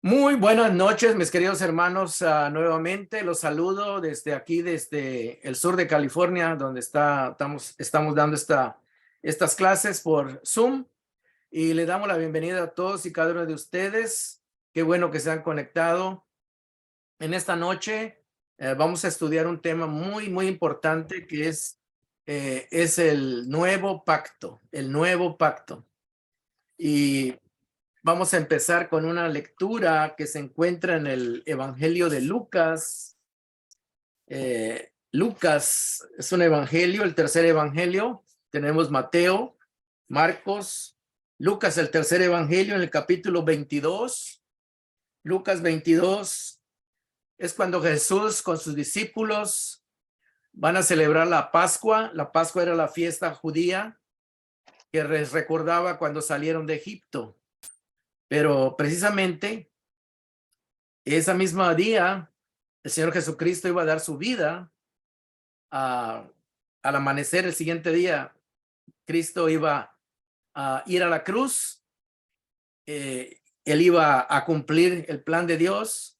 Muy buenas noches, mis queridos hermanos. Nuevamente los saludo desde aquí, desde el sur de California, donde estamos dando estas clases por Zoom. Y le damos la bienvenida a todos y cada uno de ustedes. Qué bueno que se han conectado. En esta noche vamos a estudiar un tema muy importante que es el nuevo pacto, el nuevo pacto. Y vamos a empezar con una lectura que se encuentra en el Evangelio de Lucas. Lucas es un evangelio, el tercer evangelio. Tenemos Mateo, Marcos, Lucas, el tercer evangelio en el capítulo 22. Lucas 22 es cuando Jesús con sus discípulos van a celebrar la Pascua. La Pascua era la fiesta judía que les recordaba cuando salieron de Egipto. Pero precisamente esa misma día, el Señor Jesucristo iba a dar su vida. Al amanecer el siguiente día, Cristo iba a ir a la cruz. Él iba a cumplir el plan de Dios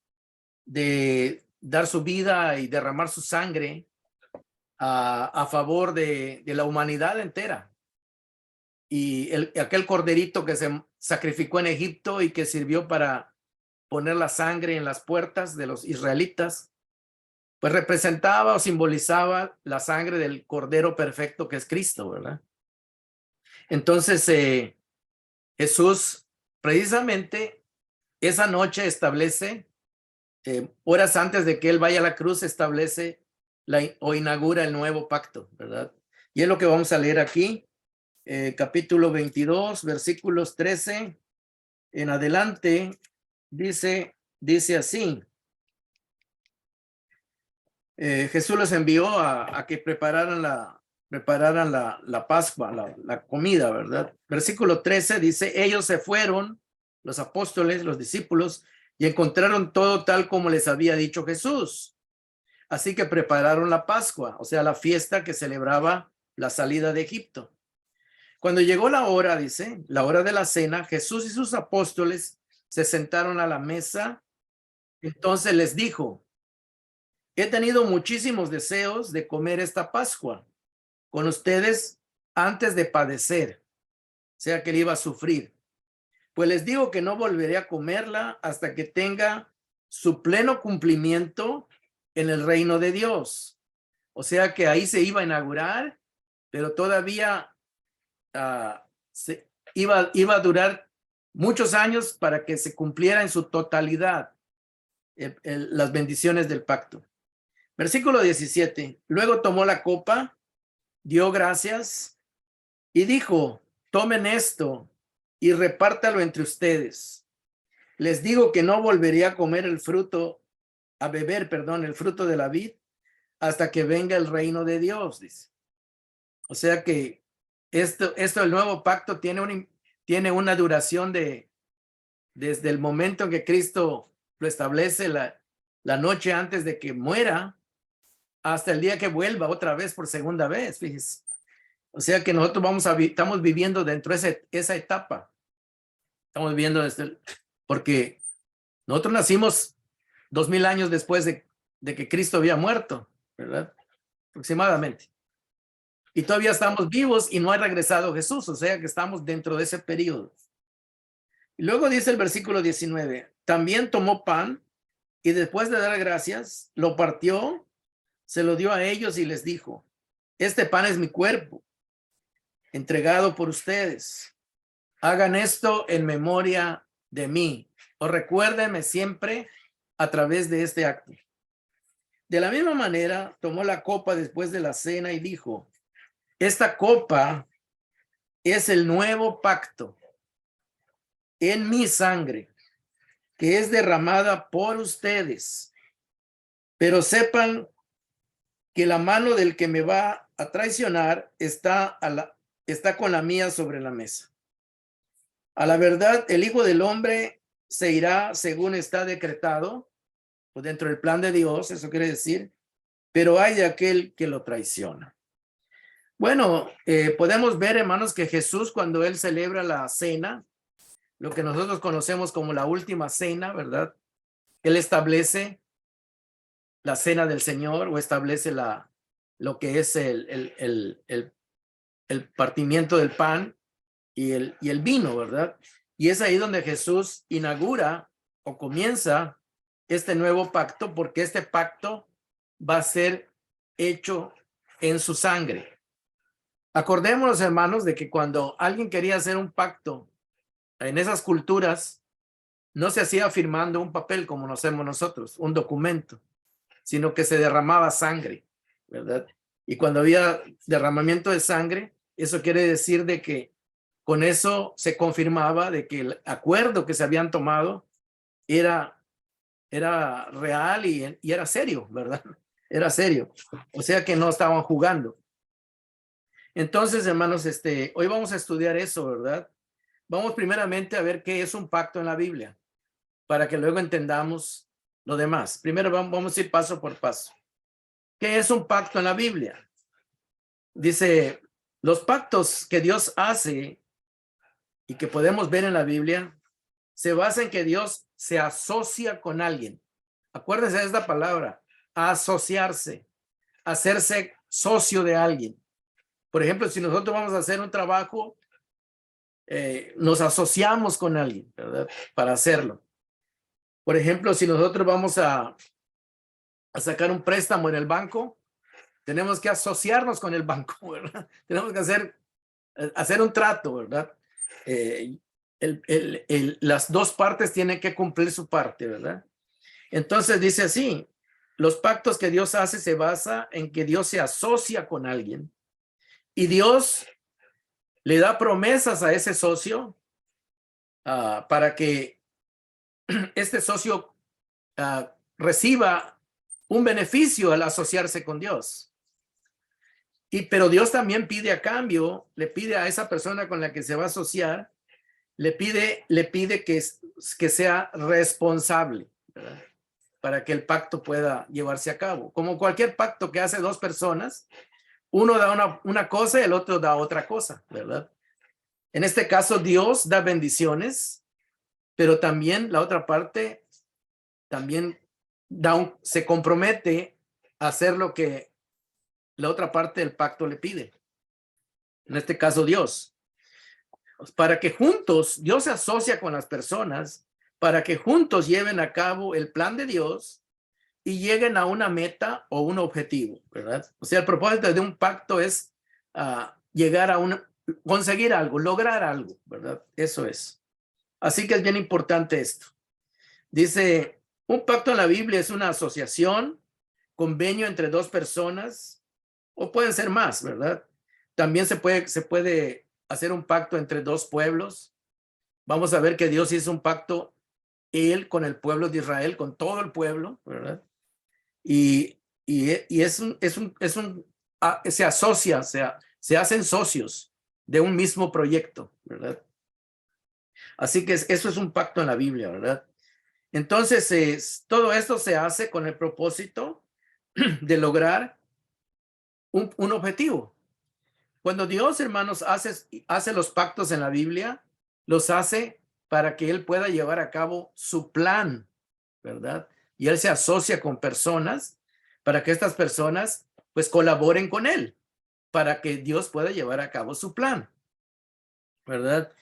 de dar su vida y derramar su sangre a favor de la humanidad entera. Y aquel corderito que se sacrificó en Egipto y que sirvió para poner la sangre en las puertas de los israelitas, pues representaba o simbolizaba la sangre del Cordero perfecto que es Cristo, ¿verdad? Entonces, Jesús precisamente esa noche establece, horas antes de que Él vaya a la cruz, establece o inaugura el nuevo pacto, ¿verdad? Y es lo que vamos a leer aquí, capítulo 22, versículos 13 en adelante, dice así. Jesús los envió a que prepararan la Pascua, la comida, ¿verdad? Versículo 13 dice, ellos se fueron, los apóstoles, los discípulos, y encontraron todo tal como les había dicho Jesús. Así que prepararon la Pascua, o sea, la fiesta que celebraba la salida de Egipto. Cuando llegó la hora, dice, la hora de la cena, Jesús y sus apóstoles se sentaron a la mesa. Entonces les dijo, he tenido muchísimos deseos de comer esta Pascua con ustedes antes de padecer, o sea que él iba a sufrir. Pues les digo que no volveré a comerla hasta que tenga su pleno cumplimiento en el reino de Dios. O sea que ahí se iba a inaugurar, pero todavía iba a durar muchos años para que se cumpliera en su totalidad las bendiciones del pacto. Versículo 17. Luego tomó la copa, dio gracias y dijo, tomen esto y repártalo entre ustedes. Les digo que no volvería a comer el fruto de la vid hasta que venga el reino de Dios, dice. O sea que esto el nuevo pacto tiene una duración desde el momento en que Cristo lo establece la noche antes de que muera hasta el día que vuelva otra vez por segunda vez, fíjese. O sea que nosotros estamos viviendo dentro de esa etapa. Estamos viviendo porque nosotros nacimos 2000 años después de que Cristo había muerto, ¿verdad? Aproximadamente. Y todavía estamos vivos y no ha regresado Jesús, o sea que estamos dentro de ese periodo. Y luego dice el versículo 19, también tomó pan y después de dar gracias, lo partió, se lo dio a ellos y les dijo, este pan es mi cuerpo, entregado por ustedes. Hagan esto en memoria de mí, o recuérdenme siempre a través de este acto. De la misma manera, tomó la copa después de la cena y dijo, esta copa es el nuevo pacto en mi sangre, que es derramada por ustedes. Pero sepan que la mano del que me va a traicionar está con la mía sobre la mesa. A la verdad, el Hijo del Hombre se irá según está decretado, o dentro del plan de Dios, eso quiere decir, pero hay de aquel que lo traiciona. Bueno, podemos ver, hermanos, que Jesús, cuando él celebra la cena, lo que nosotros conocemos como la última cena, ¿verdad? Él establece la cena del Señor o establece lo que es el partimiento del pan y el vino, ¿verdad? Y es ahí donde Jesús inaugura o comienza este nuevo pacto, porque este pacto va a ser hecho en su sangre. Acordémonos, hermanos, de que cuando alguien quería hacer un pacto en esas culturas, no se hacía firmando un papel como lo hacemos nosotros, un documento, sino que se derramaba sangre, ¿verdad? Y cuando había derramamiento de sangre, eso quiere decir de que con eso se confirmaba de que el acuerdo que se habían tomado era real y era serio, ¿verdad? Era serio. O sea que no estaban jugando. Entonces, hermanos, hoy vamos a estudiar eso, ¿verdad? Vamos primeramente a ver qué es un pacto en la Biblia, para que luego entendamos lo demás. Primero vamos a ir paso por paso. ¿Qué es un pacto en la Biblia? Dice, los pactos que Dios hace y que podemos ver en la Biblia se basa en que Dios se asocia con alguien. Acuérdense de esta palabra, asociarse, hacerse socio de alguien. Por ejemplo, si nosotros vamos a hacer un trabajo, nos asociamos con alguien, ¿verdad? Para hacerlo. Por ejemplo, si nosotros vamos a sacar un préstamo en el banco, tenemos que asociarnos con el banco, ¿verdad? Tenemos que hacer un trato, ¿verdad? Las dos partes tienen que cumplir su parte, ¿verdad? Entonces dice así, los pactos que Dios hace se basa en que Dios se asocia con alguien y Dios le da promesas a ese socio para que este socio reciba un beneficio al asociarse con Dios. Pero Dios también pide a cambio, le pide a esa persona con la que se va a asociar, le pide que sea responsable, ¿verdad? Para que el pacto pueda llevarse a cabo. Como cualquier pacto que hace dos personas, uno da una cosa y el otro da otra cosa, ¿verdad? En este caso, Dios da bendiciones, pero también la otra parte también se compromete a hacer lo que la otra parte del pacto le pide. En este caso, Dios. Para que juntos, Dios se asocia con las personas para que juntos lleven a cabo el plan de Dios y lleguen a una meta o un objetivo, ¿verdad? O sea, el propósito de un pacto es llegar a conseguir algo, lograr algo, ¿verdad? Eso es. Así que es bien importante esto. Dice, un pacto en la Biblia es una asociación, convenio entre dos personas, o pueden ser más, ¿verdad? También se puede hacer un pacto entre dos pueblos. Vamos a ver que Dios hizo un pacto, él con el pueblo de Israel, con todo el pueblo, ¿verdad? Y se asocia, se hacen socios de un mismo proyecto, ¿verdad? Así que eso es un pacto en la Biblia, ¿verdad? Entonces, todo esto se hace con el propósito de lograr un objetivo. Cuando Dios, hermanos, hace los pactos en la Biblia, los hace para que Él pueda llevar a cabo su plan, ¿verdad? Y Él se asocia con personas para que estas personas pues colaboren con Él, para que Dios pueda llevar a cabo su plan, ¿verdad?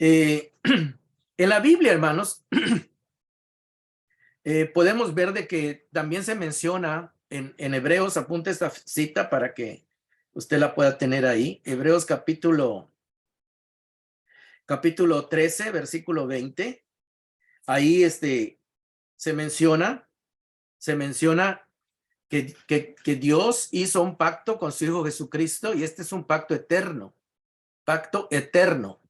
En la Biblia, hermanos, podemos ver de que también se menciona en Hebreos, apunte esta cita para que usted la pueda tener ahí. Hebreos capítulo 13, versículo 20. Ahí se menciona que Dios hizo un pacto con su Hijo Jesucristo y este es un pacto eterno. Pacto eterno.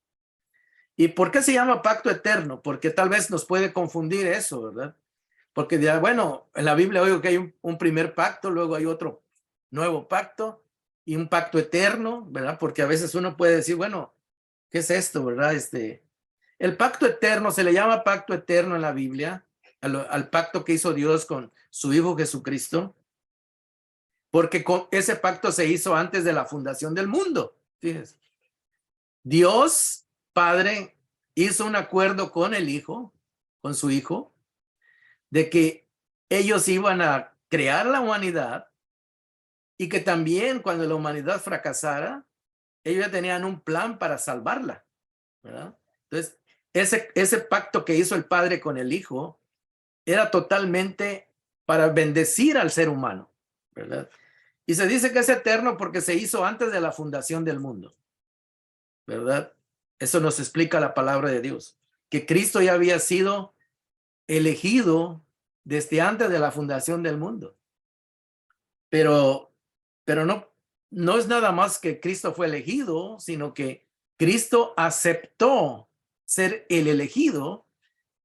¿Y por qué se llama pacto eterno? Porque tal vez nos puede confundir eso, ¿verdad? Porque dirá, bueno, en la Biblia oigo que hay un primer pacto, luego hay otro nuevo pacto y un pacto eterno, ¿verdad? Porque a veces uno puede decir, bueno, ¿qué es esto, verdad? El pacto eterno, se le llama pacto eterno en la Biblia, al pacto que hizo Dios con su Hijo Jesucristo, porque ese pacto se hizo antes de la fundación del mundo. Fíjense. Dios Padre hizo un acuerdo con el hijo, con su hijo, de que ellos iban a crear la humanidad y que también cuando la humanidad fracasara, ellos ya tenían un plan para salvarla, ¿verdad? Entonces, ese pacto que hizo el padre con el hijo era totalmente para bendecir al ser humano, ¿verdad? Y se dice que es eterno porque se hizo antes de la fundación del mundo, ¿verdad? Eso nos explica la palabra de Dios, que Cristo ya había sido elegido desde antes de la fundación del mundo. Pero no es nada más que Cristo fue elegido, sino que Cristo aceptó ser el elegido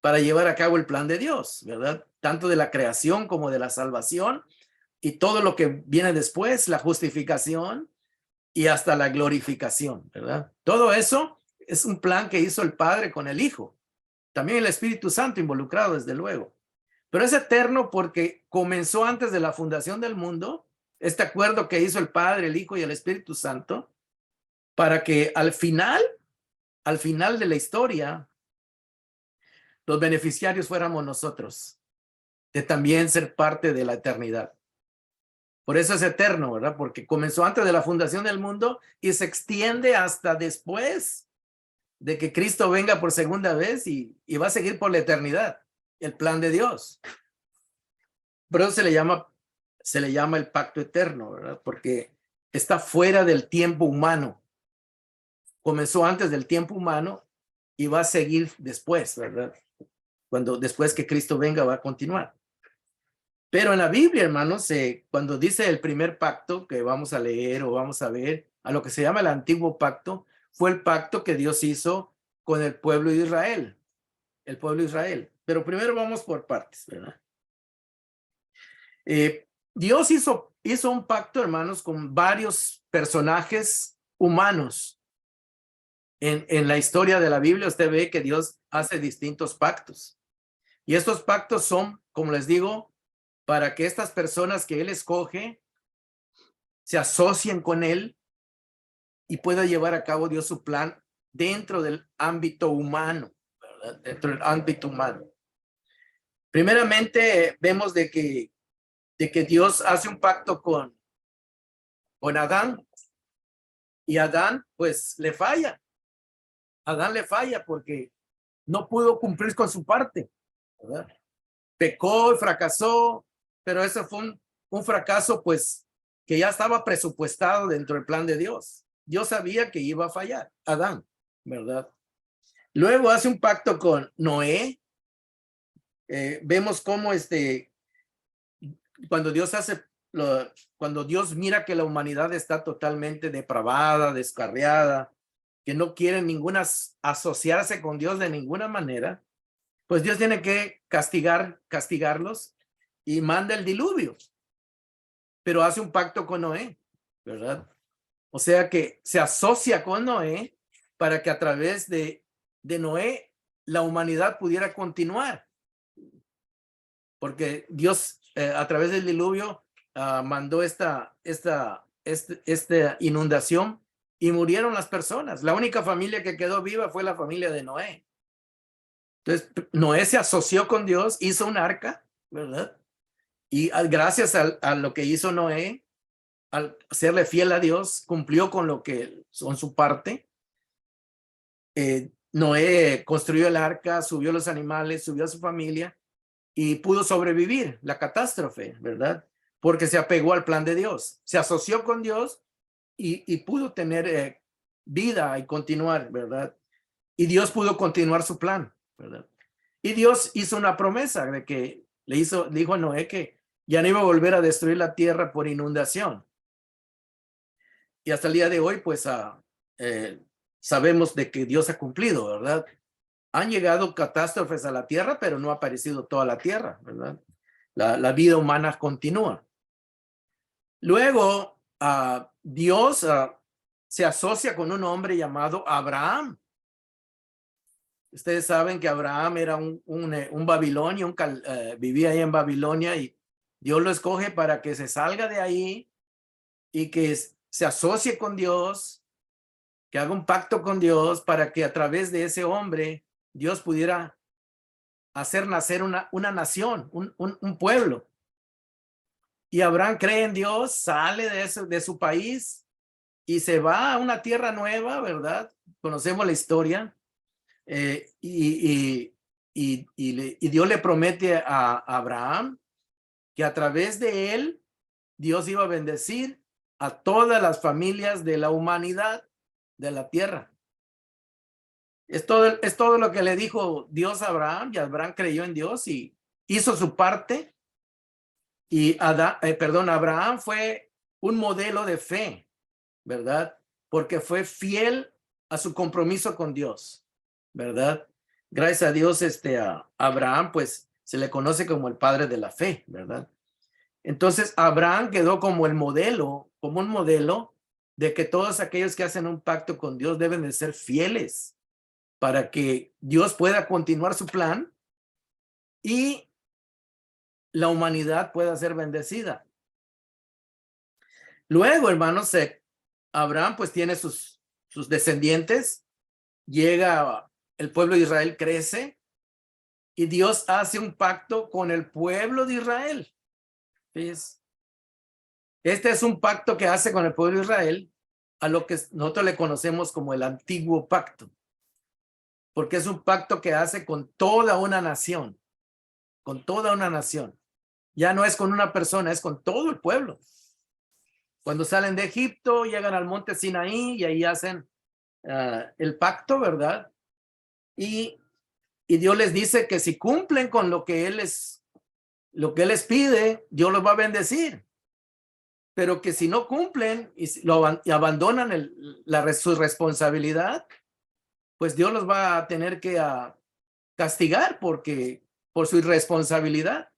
para llevar a cabo el plan de Dios, ¿verdad? Tanto de la creación como de la salvación y todo lo que viene después, la justificación y hasta la glorificación, ¿verdad? Todo eso es un plan que hizo el Padre con el Hijo. También el Espíritu Santo involucrado, desde luego. Pero es eterno porque comenzó antes de la fundación del mundo, este acuerdo que hizo el Padre, el Hijo y el Espíritu Santo, para que al final de la historia, los beneficiarios fuéramos nosotros, de también ser parte de la eternidad. Por eso es eterno, ¿verdad? Porque comenzó antes de la fundación del mundo y se extiende hasta después de que Cristo venga por segunda vez y va a seguir por la eternidad, el plan de Dios. Por eso se le llama el pacto eterno, ¿verdad? Porque está fuera del tiempo humano. Comenzó antes del tiempo humano y va a seguir después, ¿verdad? Después que Cristo venga va a continuar. Pero en la Biblia, hermanos, cuando dice el primer pacto que vamos a leer o vamos a ver, a lo que se llama el antiguo pacto, fue el pacto que Dios hizo con el pueblo de Israel, el pueblo de Israel. Pero primero vamos por partes, ¿verdad? Dios hizo un pacto, hermanos, con varios personajes humanos. En la historia de la Biblia usted ve que Dios hace distintos pactos. Y estos pactos son, como les digo, para que estas personas que Él escoge se asocien con Él y pueda llevar a cabo Dios su plan dentro del ámbito humano, ¿verdad? Dentro del ámbito humano. Primeramente, vemos de que Dios hace un pacto con Adán y Adán pues le falla. Adán le falla porque no pudo cumplir con su parte, ¿verdad? Pecó y fracasó, pero ese fue un fracaso pues que ya estaba presupuestado dentro del plan de Dios. Dios sabía que iba a fallar, Adán, ¿verdad? Luego hace un pacto con Noé. Vemos cómo cuando Dios mira que la humanidad está totalmente depravada, descarriada, que no quieren asociarse con Dios de ninguna manera, pues Dios tiene que castigarlos y manda el diluvio. Pero hace un pacto con Noé, ¿verdad? O sea que se asocia con Noé para que a través de Noé la humanidad pudiera continuar. Porque Dios a través del diluvio mandó esta inundación y murieron las personas. La única familia que quedó viva fue la familia de Noé. Entonces, Noé se asoció con Dios, hizo un arca, ¿verdad? Y gracias a lo que hizo Noé, al serle fiel a Dios, cumplió con su parte. Noé construyó el arca, subió los animales, subió a su familia y pudo sobrevivir la catástrofe, ¿verdad? Porque se apegó al plan de Dios, se asoció con Dios y pudo tener vida y continuar, ¿verdad? Y Dios pudo continuar su plan, ¿verdad? Y Dios hizo una promesa de que dijo a Noé que ya no iba a volver a destruir la tierra por inundación. Y hasta el día de hoy, pues sabemos de que Dios ha cumplido, ¿verdad? Han llegado catástrofes a la tierra, pero no ha aparecido toda la tierra, ¿verdad? La vida humana continúa. Luego, Dios se asocia con un hombre llamado Abraham. Ustedes saben que Abraham era un babilonio, vivía ahí en Babilonia y Dios lo escoge para que se salga de ahí y que se asocie con Dios, que haga un pacto con Dios para que a través de ese hombre Dios pudiera hacer nacer una nación, un pueblo. Y Abraham cree en Dios, sale de su país y se va a una tierra nueva, ¿verdad? Conocemos la historia. Y Dios le promete a Abraham que a través de él Dios iba a bendecir a todas las familias de la humanidad de la tierra. Es todo lo que le dijo Dios a Abraham, y Abraham creyó en Dios y hizo su parte. Y Abraham fue un modelo de fe, ¿verdad? Porque fue fiel a su compromiso con Dios, ¿verdad? Gracias a Dios, a Abraham, pues, se le conoce como el padre de la fe, ¿verdad? Entonces, Abraham quedó como el modelo, como un modelo de que todos aquellos que hacen un pacto con Dios deben de ser fieles para que Dios pueda continuar su plan y la humanidad pueda ser bendecida. Luego, hermanos, Abraham pues tiene sus descendientes, llega el pueblo de Israel, crece y Dios hace un pacto con el pueblo de Israel. ¿Ves? Este es un pacto que hace con el pueblo de Israel a lo que nosotros le conocemos como el antiguo pacto, porque es un pacto que hace con toda una nación, con toda una nación. Ya no es con una persona, es con todo el pueblo. Cuando salen de Egipto, llegan al monte Sinaí y ahí hacen el pacto, ¿verdad? Y Dios les dice que si cumplen con lo que Él les pide, Dios los va a bendecir. Pero que si no cumplen y abandonan su responsabilidad, pues Dios los va a tener que castigar por su irresponsabilidad.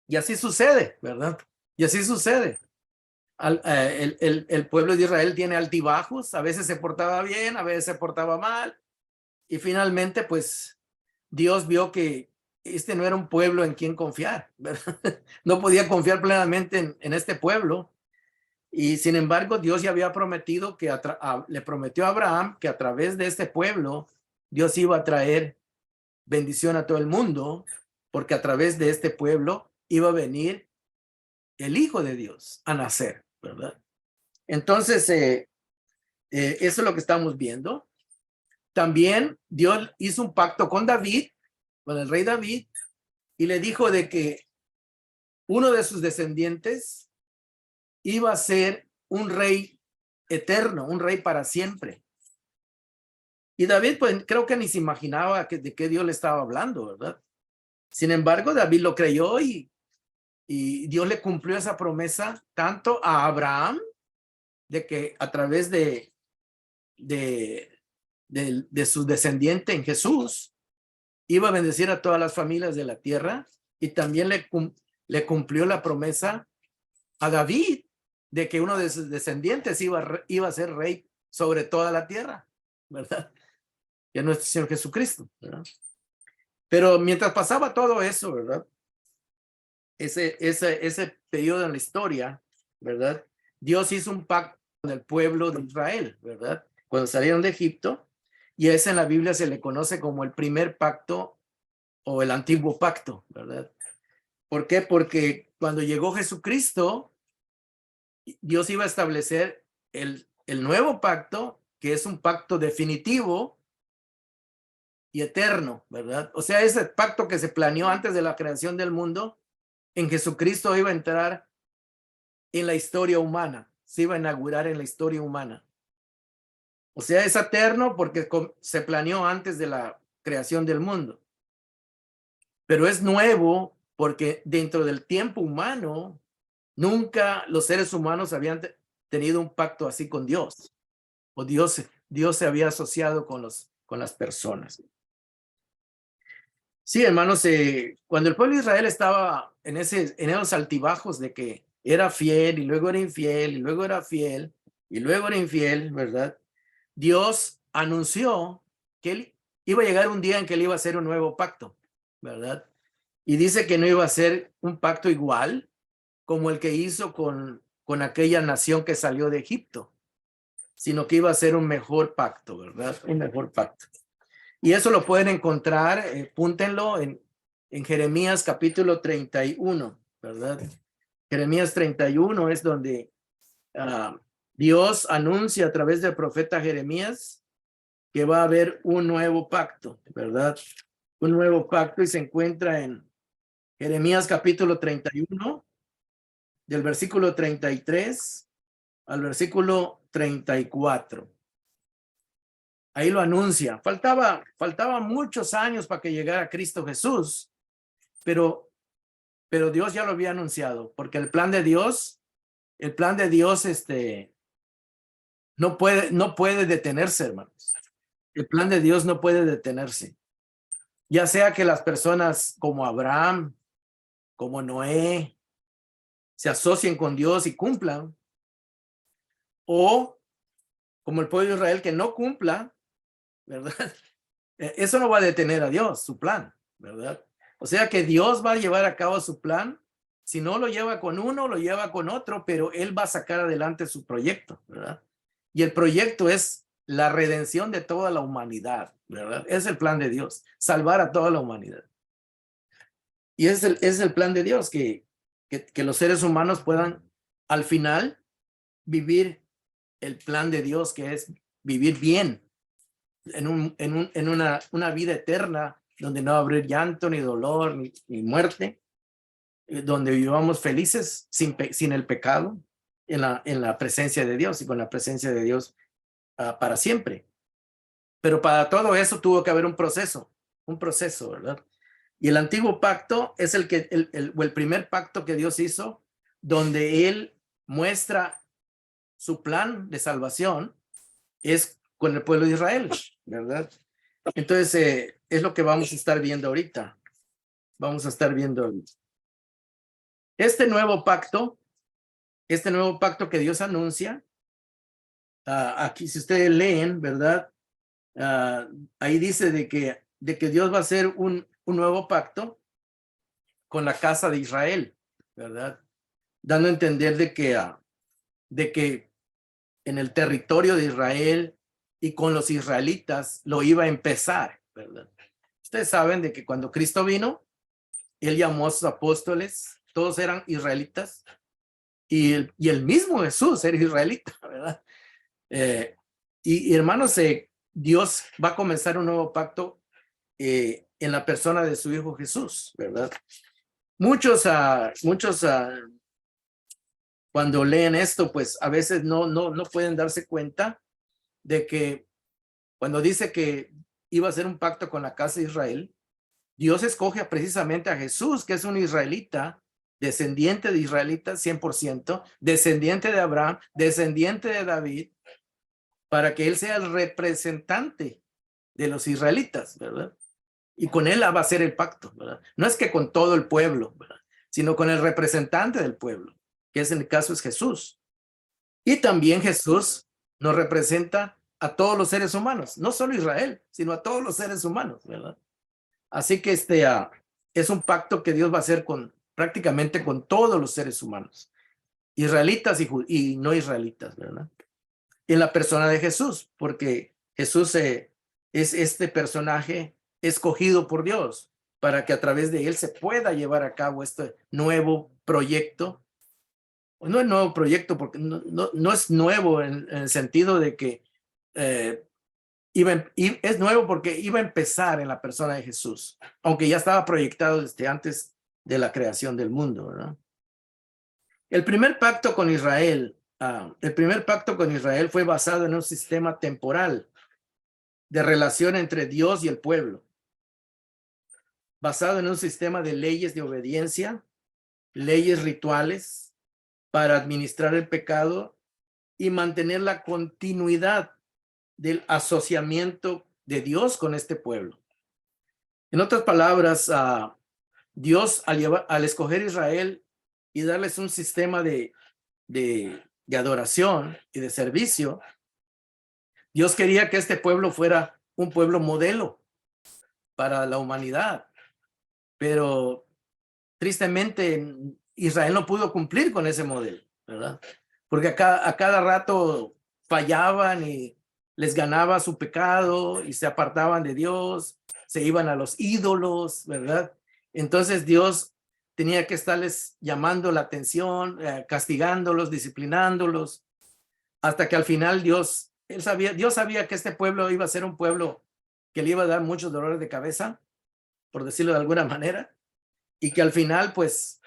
Y así sucede, ¿verdad? Y así sucede. El pueblo de Israel tiene altibajos, a veces se portaba bien, a veces se portaba mal, y finalmente pues Dios vio que este no era un pueblo en quien confiar, ¿verdad? No podía confiar plenamente en este pueblo, y sin embargo Dios ya había prometido le prometió a Abraham que a través de este pueblo Dios iba a traer bendición a todo el mundo, porque a través de este pueblo iba a venir el Hijo de Dios a nacer, ¿verdad? Entonces, eso es lo que estamos viendo. También Dios hizo un pacto con David, con el rey David, y le dijo de que uno de sus descendientes iba a ser un rey eterno, un rey para siempre. Y David, pues creo que ni se imaginaba de qué Dios le estaba hablando, ¿verdad? Sin embargo, David lo creyó y Dios le cumplió esa promesa tanto a Abraham, de que a través de su descendiente en Jesús iba a bendecir a todas las familias de la tierra, y también le cumplió la promesa a David de que uno de sus descendientes iba a ser rey sobre toda la tierra, ¿verdad? Que es nuestro Señor Jesucristo, ¿verdad? Pero mientras pasaba todo eso, ¿verdad? Ese periodo en la historia, ¿verdad? Dios hizo un pacto con el pueblo de Israel, ¿verdad? Cuando salieron de Egipto, y ese en la Biblia se le conoce como el primer pacto o el antiguo pacto, ¿verdad? ¿Por qué? Porque cuando llegó Jesucristo, Dios iba a establecer el nuevo pacto, que es un pacto definitivo y eterno, ¿verdad? O sea, ese pacto que se planeó antes de la creación del mundo, en Jesucristo iba a entrar en la historia humana, se iba a inaugurar en la historia humana. O sea, es eterno porque se planeó antes de la creación del mundo. Pero es nuevo porque dentro del tiempo humano, nunca los seres humanos habían tenido un pacto así con Dios. O Dios se había asociado con las personas. Sí, hermanos, cuando el pueblo de Israel estaba en esos altibajos de que era fiel y luego era infiel y luego era fiel y luego era infiel, ¿verdad? Dios anunció que él iba a llegar un día en que él iba a hacer un nuevo pacto, ¿verdad? Y dice que no iba a ser un pacto igual como el que hizo con aquella nación que salió de Egipto. sino que iba a ser un mejor pacto, ¿verdad? Un mejor pacto. Y eso lo pueden encontrar, púntenlo en Jeremías capítulo 31, ¿verdad? Jeremías 31 es donde Dios anuncia a través del profeta Jeremías que va a haber un nuevo pacto, ¿verdad? Un nuevo pacto, y se encuentra en Jeremías capítulo 31, del versículo 33 al versículo 34. Ahí lo anuncia. Faltaba muchos años para que llegara Cristo Jesús, pero Dios ya lo había anunciado, porque el plan de Dios no puede detenerse, hermanos. El plan de Dios no puede detenerse. Ya sea que las personas como Abraham, como Noé, se asocien con Dios y cumplan, o como el pueblo de Israel que no cumpla, ¿verdad? Eso no va a detener a Dios, su plan, ¿verdad? O sea que Dios va a llevar a cabo su plan. Si no lo lleva con uno, lo lleva con otro, pero Él va a sacar adelante su proyecto, ¿verdad? Y el proyecto es la redención de toda la humanidad, ¿verdad? Es el plan de Dios, salvar a toda la humanidad. Y es el plan de Dios, que los seres humanos puedan al final vivir el plan de Dios, que es vivir bien en una vida eterna donde no va a haber llanto, ni dolor, ni muerte, donde vivamos felices sin el pecado, en la presencia de Dios y con la presencia de Dios para siempre. Pero para todo eso tuvo que haber un proceso, ¿verdad? Y el antiguo pacto es el primer pacto que Dios hizo, donde Él muestra su plan de salvación, es con el pueblo de Israel, ¿verdad? Entonces, es lo que vamos a estar viendo ahorita. Vamos a estar viendo este nuevo pacto que Dios anuncia. Aquí, si ustedes leen, ¿verdad? Ahí dice de que Dios va a hacer un nuevo pacto con la casa de Israel, ¿verdad? Dando a entender de que en el territorio de Israel y con los israelitas lo iba a empezar, ¿verdad? Ustedes saben de que cuando Cristo vino, Él llamó a sus apóstoles, todos eran israelitas, y el mismo Jesús era israelita, ¿verdad? Y hermanos, Dios va a comenzar un nuevo pacto en la persona de su Hijo Jesús, ¿verdad? Muchos cuando leen esto, pues a veces no pueden darse cuenta de que cuando dice que iba a hacer un pacto con la casa de Israel, Dios escoge precisamente a Jesús, que es un israelita, descendiente de israelitas 100%, descendiente de Abraham, descendiente de David, para que Él sea el representante de los israelitas, ¿verdad? Y con Él va a ser el pacto, ¿verdad? No es que con todo el pueblo, ¿verdad? Sino con el representante del pueblo, que en el caso es Jesús. Y también Jesús nos representa a todos los seres humanos, no solo Israel, sino a todos los seres humanos, ¿verdad? Así que es un pacto que Dios va a hacer prácticamente con todos los seres humanos, israelitas y no israelitas, ¿verdad? En la persona de Jesús, porque Jesús es este personaje escogido por Dios para que a través de él se pueda llevar a cabo este nuevo proyecto. No es nuevo proyecto porque no es nuevo en el sentido de que es nuevo porque iba a empezar en la persona de Jesús, aunque ya estaba proyectado desde antes de la creación del mundo, ¿verdad? El primer pacto con Israel fue basado en un sistema temporal de relación entre Dios y el pueblo, basado en un sistema de leyes de obediencia, leyes rituales para administrar el pecado y mantener la continuidad del asociamiento de Dios con este pueblo. En otras palabras, Dios al escoger Israel y darles un sistema de adoración y de servicio, Dios quería que este pueblo fuera un pueblo modelo para la humanidad, pero tristemente Israel no pudo cumplir con ese modelo, ¿verdad? Porque a cada rato fallaban y les ganaba su pecado y se apartaban de Dios, se iban a los ídolos, ¿verdad? Entonces Dios tenía que estarles llamando la atención, castigándolos, disciplinándolos, hasta que al final Dios sabía que este pueblo iba a ser un pueblo que le iba a dar muchos dolores de cabeza, por decirlo de alguna manera, y que al final, pues,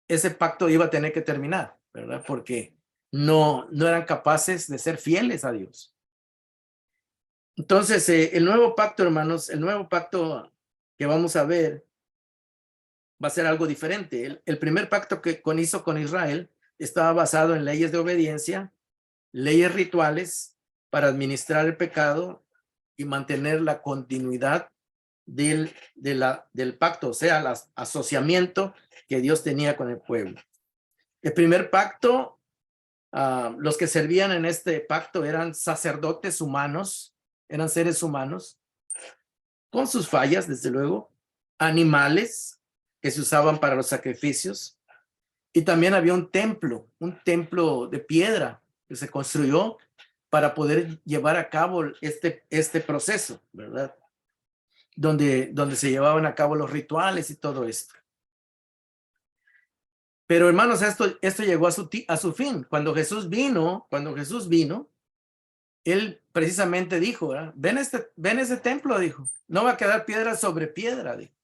ese pacto iba a tener que terminar, ¿verdad? Porque no eran capaces de ser fieles a Dios. Entonces, el nuevo pacto, hermanos, el nuevo pacto que vamos a ver va a ser algo diferente. El primer pacto que hizo con Israel estaba basado en leyes de obediencia, leyes rituales para administrar el pecado y mantener la continuidad del pacto, o sea, el asociamiento que Dios tenía con el pueblo. El primer pacto, los que servían en este pacto eran sacerdotes humanos, eran seres humanos, con sus fallas, desde luego, animales que se usaban para los sacrificios, y también había un templo de piedra que se construyó para poder llevar a cabo este proceso, ¿verdad? Donde se llevaban a cabo los rituales y todo esto. Pero hermanos, esto llegó a su fin. Cuando Jesús vino, él precisamente dijo, ¿verdad? Ven ese templo, dijo, no va a quedar piedra sobre piedra, dijo,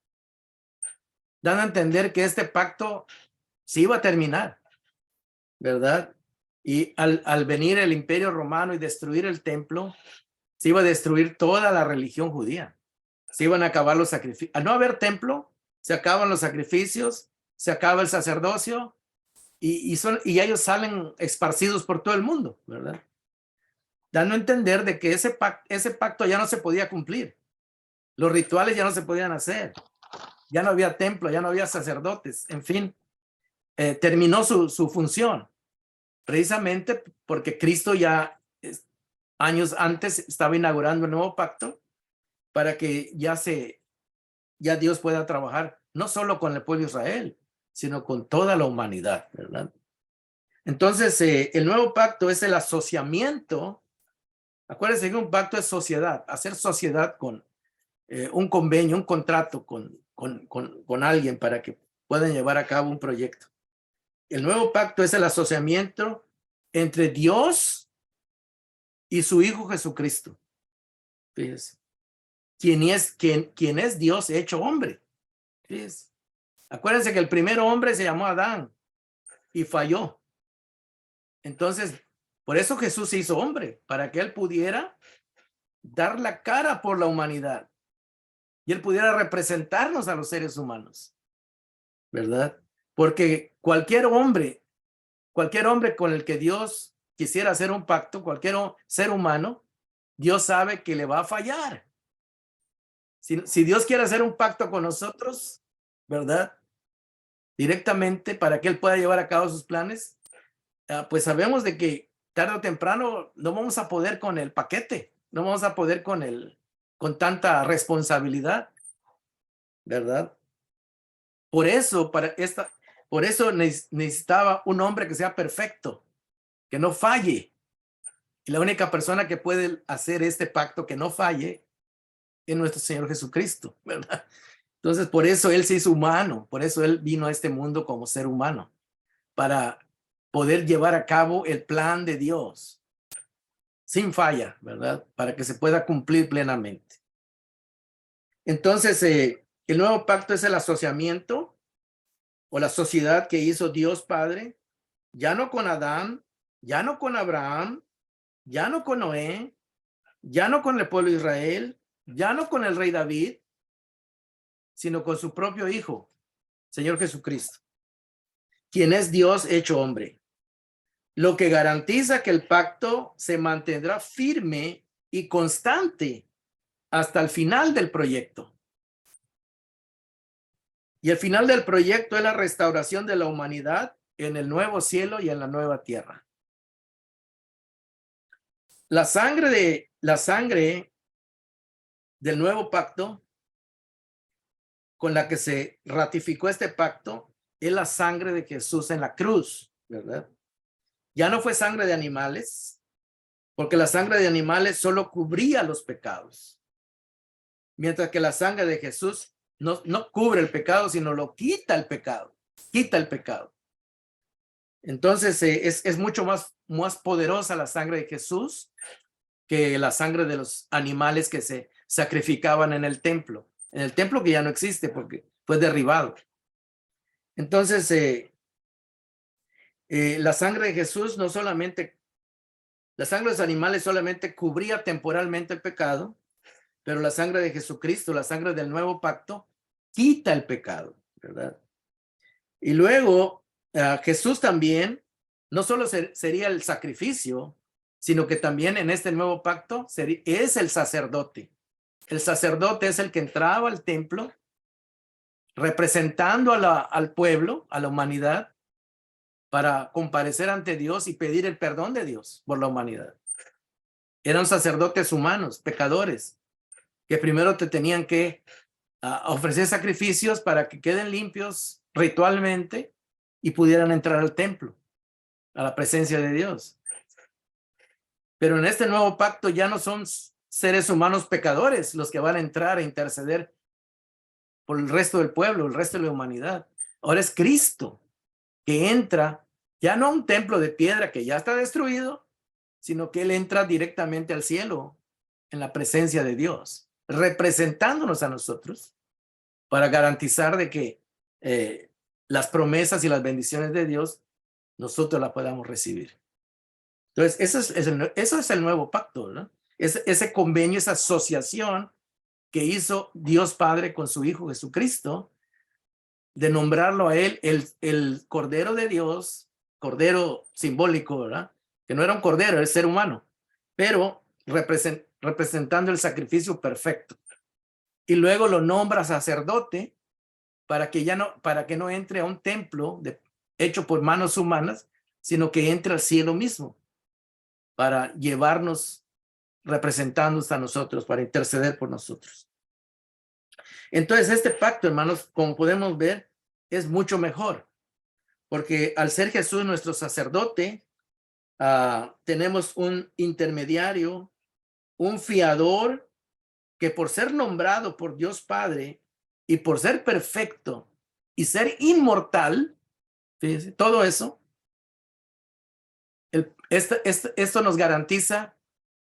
dando a entender que este pacto se iba a terminar, ¿verdad? Y al venir el Imperio Romano y destruir el templo, se iba a destruir toda la religión judía. Se iban a acabar los sacrificios. Al no haber templo, se acaban los sacrificios, se acaba el sacerdocio y ellos salen esparcidos por todo el mundo, ¿verdad? Dando a entender de que ese pacto ya no se podía cumplir. Los rituales ya no se podían hacer. Ya no había templo, ya no había sacerdotes. En fin, terminó su función. Precisamente porque Cristo ya años antes estaba inaugurando el nuevo pacto para que ya Dios pueda trabajar no solo con el pueblo de Israel, sino con toda la humanidad, ¿verdad? Entonces, el nuevo pacto es el asociamiento. Acuérdense que un pacto es sociedad, hacer sociedad con un convenio, un contrato con alguien para que puedan llevar a cabo un proyecto. El nuevo pacto es el asociamiento entre Dios y su Hijo Jesucristo. Fíjense. Quien es Dios hecho hombre. Fíjense. Acuérdense que el primer hombre se llamó Adán y falló. Entonces, por eso Jesús se hizo hombre, para que él pudiera dar la cara por la humanidad y él pudiera representarnos a los seres humanos, ¿verdad? Porque cualquier hombre con el que Dios quisiera hacer un pacto, cualquier ser humano, Dios sabe que le va a fallar. Si Dios quiere hacer un pacto con nosotros, ¿verdad? Directamente para que él pueda llevar a cabo sus planes, pues sabemos de que tarde o temprano no vamos a poder con el paquete, no vamos a poder con tanta responsabilidad, ¿verdad? Por eso necesitaba un hombre que sea perfecto, que no falle. Y la única persona que puede hacer este pacto que no falle es nuestro Señor Jesucristo, ¿verdad? Entonces, por eso él se hizo humano, por eso él vino a este mundo como ser humano, para poder llevar a cabo el plan de Dios sin falla, ¿verdad? Para que se pueda cumplir plenamente. Entonces, el nuevo pacto es el asociamiento o la sociedad que hizo Dios Padre, ya no con Adán, ya no con Abraham, ya no con Noé, ya no con el pueblo de Israel, ya no con el rey David, sino con su propio Hijo, Señor Jesucristo, quien es Dios hecho hombre, lo que garantiza que el pacto se mantendrá firme y constante hasta el final del proyecto. Y el final del proyecto es la restauración de la humanidad en el nuevo cielo y en la nueva tierra. La sangre del nuevo pacto con la que se ratificó este pacto es la sangre de Jesús en la cruz, ¿verdad? Ya no fue sangre de animales, porque la sangre de animales solo cubría los pecados, mientras que la sangre de Jesús no cubre el pecado, sino lo quita el pecado, quita el pecado. Entonces es mucho más poderosa la sangre de Jesús que la sangre de los animales que se sacrificaban en el templo que ya no existe porque fue derribado. Entonces, la sangre de Jesús la sangre de los animales solamente cubría temporalmente el pecado, pero la sangre de Jesucristo, la sangre del nuevo pacto, quita el pecado, ¿verdad? Y luego Jesús también, no solo sería el sacrificio, sino que también en este nuevo pacto es el sacerdote. El sacerdote es el que entraba al templo representando al pueblo, a la humanidad, para comparecer ante Dios y pedir el perdón de Dios por la humanidad. Eran sacerdotes humanos, pecadores, que primero te tenían que ofrecer sacrificios para que queden limpios ritualmente y pudieran entrar al templo, a la presencia de Dios. Pero en este nuevo pacto ya no son seres humanos pecadores los que van a entrar a interceder por el resto del pueblo, el resto de la humanidad. Ahora es Cristo que entra ya no a un templo de piedra que ya está destruido, sino que Él entra directamente al cielo en la presencia de Dios, representándonos a nosotros para garantizar de que las promesas y las bendiciones de Dios nosotros las podamos recibir. Entonces, eso es el nuevo pacto, ¿no? Ese convenio, esa asociación que hizo Dios Padre con su Hijo Jesucristo, de nombrarlo a Él el Cordero de Dios, Cordero simbólico, ¿verdad? Que no era un cordero, era el ser humano, pero representando el sacrificio perfecto. Y luego lo nombra sacerdote para que no entre a un templo hecho por manos humanas, sino que entre al cielo mismo para llevarnos, representándonos a nosotros, para interceder por nosotros. Entonces, este pacto, hermanos, como podemos ver, es mucho mejor, porque al ser Jesús nuestro sacerdote, tenemos un intermediario, un fiador, que por ser nombrado por Dios Padre y por ser perfecto y ser inmortal, fíjense, todo eso, esto nos garantiza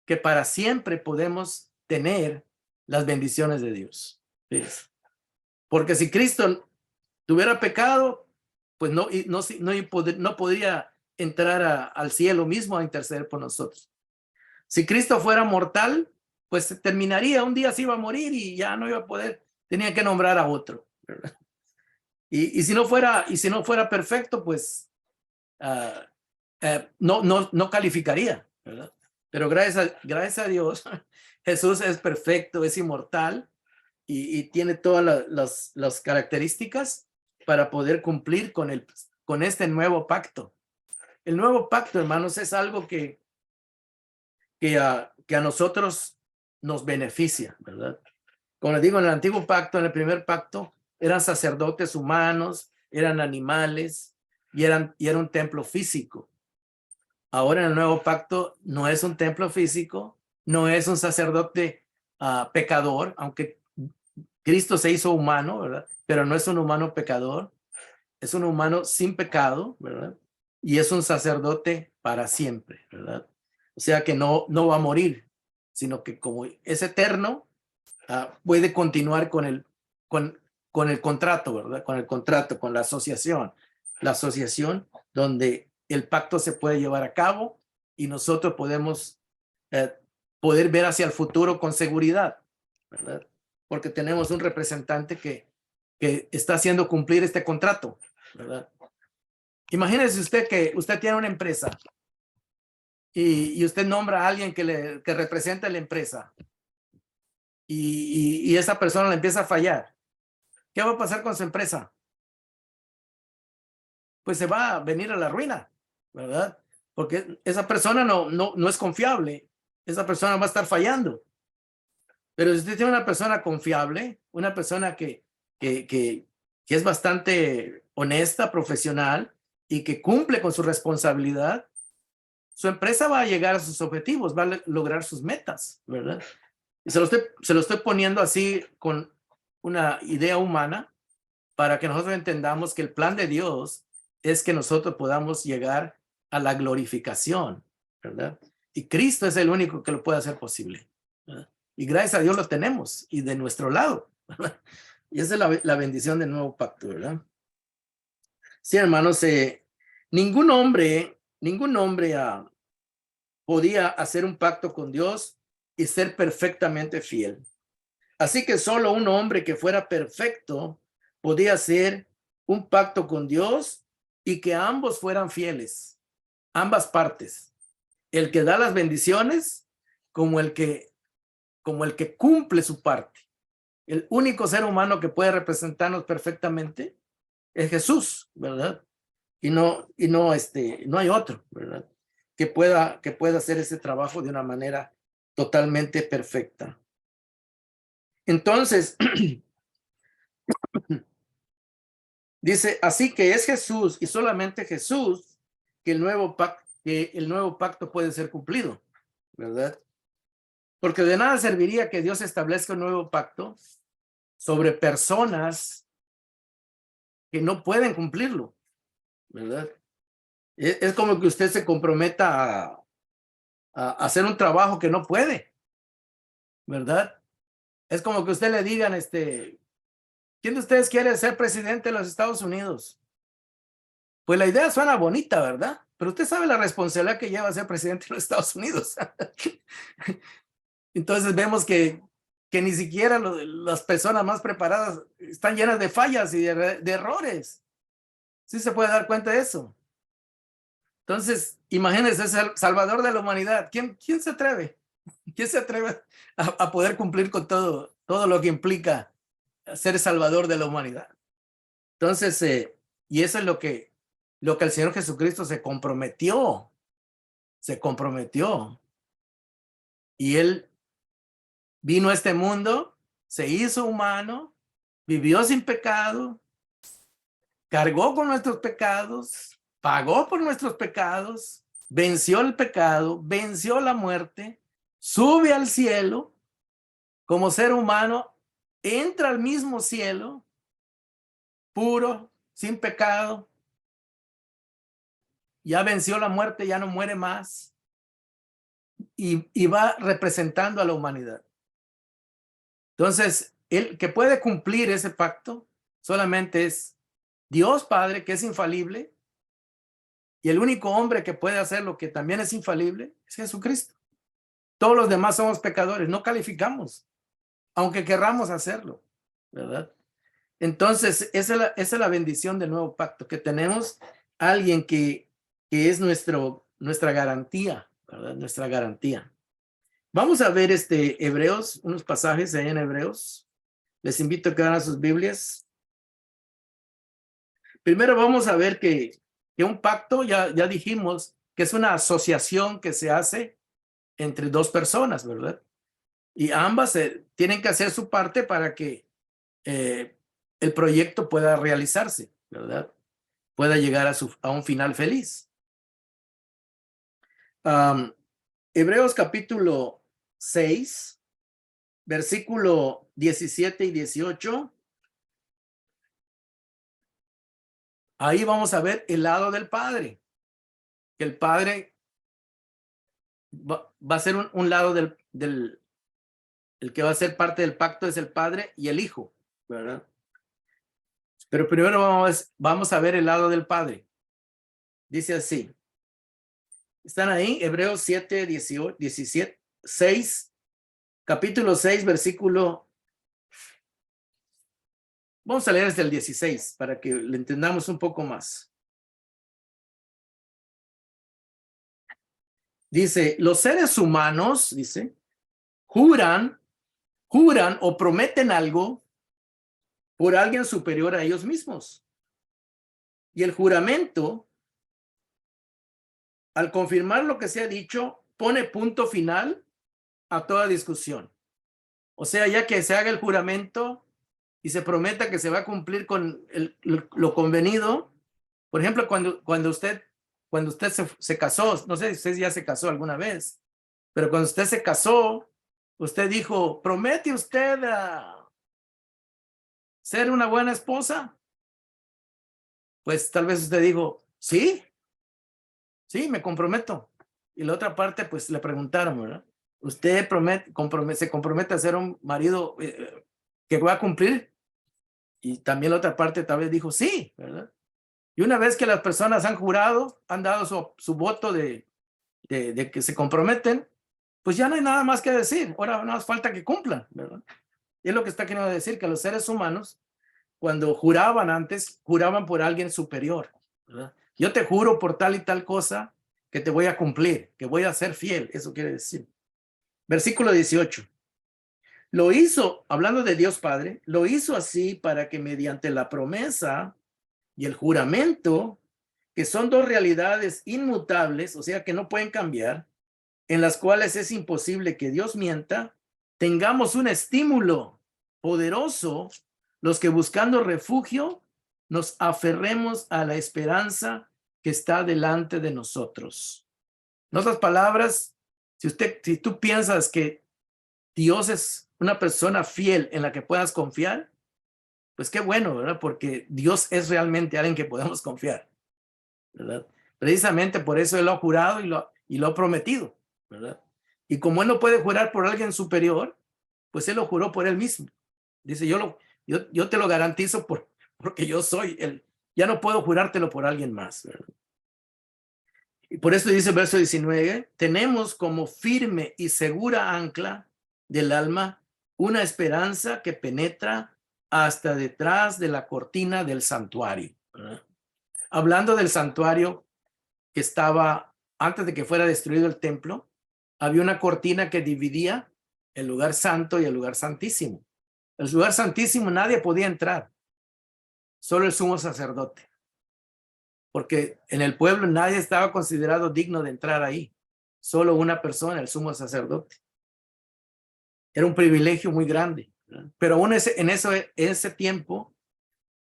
que para siempre podemos tener las bendiciones de Dios. Fíjense. Porque si Cristo tuviera pecado, pues no podría entrar al cielo mismo a interceder por nosotros. Si Cristo fuera mortal, pues terminaría, un día se iba a morir y ya no iba a poder, tenía que nombrar a otro, ¿verdad? Y si no fuera perfecto, pues no calificaría, ¿verdad? Pero gracias a Dios, Jesús es perfecto, es inmortal y tiene todas las características para poder cumplir con este nuevo pacto. El nuevo pacto, hermanos, es algo que a nosotros nos beneficia, ¿verdad? Como les digo, en el antiguo pacto, en el primer pacto, eran sacerdotes humanos, eran animales y era un templo físico. Ahora en el nuevo pacto no es un templo físico, no es un sacerdote pecador, aunque Cristo se hizo humano, ¿verdad? Pero no es un humano pecador, es un humano sin pecado, ¿verdad? Y es un sacerdote para siempre, ¿verdad? O sea que no va a morir, sino que como es eterno, puede continuar con el contrato, ¿verdad? Con el contrato, con la asociación donde el pacto se puede llevar a cabo y nosotros podemos poder ver hacia el futuro con seguridad, ¿verdad? Porque tenemos un representante que está haciendo cumplir este contrato, ¿verdad? Imagínese usted que usted tiene una empresa y usted nombra a alguien que representa la empresa y esa persona le empieza a fallar. ¿Qué va a pasar con su empresa? Pues se va a venir a la ruina, ¿verdad? Porque esa persona no es confiable. Esa persona va a estar fallando. Pero si usted tiene una persona confiable, una persona que es bastante honesta, profesional y que cumple con su responsabilidad, su empresa va a llegar a sus objetivos, va a lograr sus metas, ¿verdad? Y se lo estoy poniendo así con una idea humana para que nosotros entendamos que el plan de Dios es que nosotros podamos llegar a la glorificación, ¿verdad? Y Cristo es el único que lo puede hacer posible, ¿verdad? Y gracias a Dios lo tenemos y de nuestro lado, ¿verdad? Y esa es la bendición del nuevo pacto, ¿verdad? Sí, hermanos, ningún hombre podía hacer un pacto con Dios y ser perfectamente fiel. Así que solo un hombre que fuera perfecto podía hacer un pacto con Dios y que ambos fueran fieles, ambas partes, el que da las bendiciones como el que cumple su parte. El único ser humano que puede representarnos perfectamente es Jesús, ¿verdad? Y no hay otro, ¿verdad? Que pueda hacer ese trabajo de una manera totalmente perfecta. Entonces, dice, así que es Jesús y solamente Jesús que el nuevo pacto puede ser cumplido, ¿verdad? Porque de nada serviría que Dios establezca un nuevo pacto sobre personas que no pueden cumplirlo, ¿verdad? Es como que usted se comprometa a hacer un trabajo que no puede, ¿verdad? Es como que usted le digan, ¿quién de ustedes quiere ser presidente de los Estados Unidos? Pues la idea suena bonita, ¿verdad? Pero usted sabe la responsabilidad que lleva ser presidente de los Estados Unidos. Entonces vemos que ni siquiera las personas más preparadas están llenas de fallas y de errores. ¿Sí se puede dar cuenta de eso? Entonces, imagínense, es el salvador de la humanidad. ¿Quién se atreve? ¿Quién se atreve a poder cumplir con todo lo que implica ser el salvador de la humanidad? Entonces, y eso es lo que el Señor Jesucristo se comprometió. Y Él vino a este mundo, se hizo humano, vivió sin pecado, cargó con nuestros pecados, pagó por nuestros pecados, venció el pecado, venció la muerte, sube al cielo como ser humano, entra al mismo cielo, puro, sin pecado, ya venció la muerte, ya no muere más, y va representando a la humanidad. Entonces, el que puede cumplir ese pacto solamente es Dios Padre, que es infalible, y el único hombre que puede hacer lo que también es infalible es Jesucristo. Todos los demás somos pecadores, no calificamos, aunque querramos hacerlo, ¿verdad? Entonces, esa es la bendición del nuevo pacto, que tenemos a alguien que es nuestra garantía, ¿verdad? Nuestra garantía. Vamos a ver Hebreos, unos pasajes ahí en Hebreos. Les invito a que abran sus Biblias. Primero vamos a ver que un pacto, ya dijimos, que es una asociación que se hace entre dos personas, ¿verdad? Y ambas tienen que hacer su parte para que el proyecto pueda realizarse, ¿verdad? Pueda llegar a un final feliz. Hebreos capítulo 6, versículo 17 y 18. Ahí vamos a ver el lado del Padre. Que el Padre va a ser un lado el que va a ser parte del pacto es el Padre y el Hijo, ¿verdad? Pero primero vamos a ver el lado del Padre. Dice así. ¿Están ahí? Hebreos 7, 18, 17, 6, capítulo 6, versículo. Vamos a leer desde el 16 para que le entendamos un poco más. Dice, los seres humanos, dice, juran o prometen algo por alguien superior a ellos mismos. Y el juramento, al confirmar lo que se ha dicho, pone punto final a toda discusión. O sea, ya que se haga el juramento y se prometa que se va a cumplir con lo convenido. Por ejemplo, cuando usted cuando usted se casó, no sé si usted ya se casó alguna vez, pero cuando usted se casó, usted dijo, ¿promete usted ser una buena esposa? Pues tal vez usted dijo, sí, me comprometo. Y la otra parte, pues le preguntaron, ¿verdad? ¿Usted se compromete a ser un marido que va a cumplir? Y también la otra parte tal vez dijo, sí, ¿verdad? Y una vez que las personas han jurado, han dado su voto de que se comprometen, pues ya no hay nada más que decir. Ahora no hace falta que cumplan, ¿verdad? Y es lo que está queriendo decir, que los seres humanos, cuando juraban antes, juraban por alguien superior, ¿verdad? Yo te juro por tal y tal cosa que te voy a cumplir, que voy a ser fiel. Eso quiere decir. Versículo 18. Lo hizo, hablando de Dios Padre, lo hizo así para que mediante la promesa y el juramento, que son dos realidades inmutables, o sea que no pueden cambiar, en las cuales es imposible que Dios mienta, tengamos un estímulo poderoso, los que buscando refugio nos aferremos a la esperanza que está delante de nosotros. En otras palabras, si tú piensas que Dios es una persona fiel en la que puedas confiar, pues qué bueno, ¿verdad? Porque Dios es realmente alguien que podemos confiar, ¿verdad? Precisamente por eso Él lo ha jurado y lo ha prometido, ¿verdad? Y como Él no puede jurar por alguien superior, pues Él lo juró por Él mismo. Dice, yo te lo garantizo porque yo soy Él. Ya no puedo jurártelo por alguien más, ¿verdad? Y por eso dice el verso 19, tenemos como firme y segura ancla del alma una esperanza que penetra hasta detrás de la cortina del santuario, ¿verdad? Hablando del santuario que estaba antes de que fuera destruido el templo, había una cortina que dividía el lugar santo y el lugar santísimo. El lugar santísimo nadie podía entrar, solo el sumo sacerdote, porque en el pueblo nadie estaba considerado digno de entrar ahí, solo una persona, el sumo sacerdote. Era un privilegio muy grande, ¿verdad? Pero aún en ese tiempo,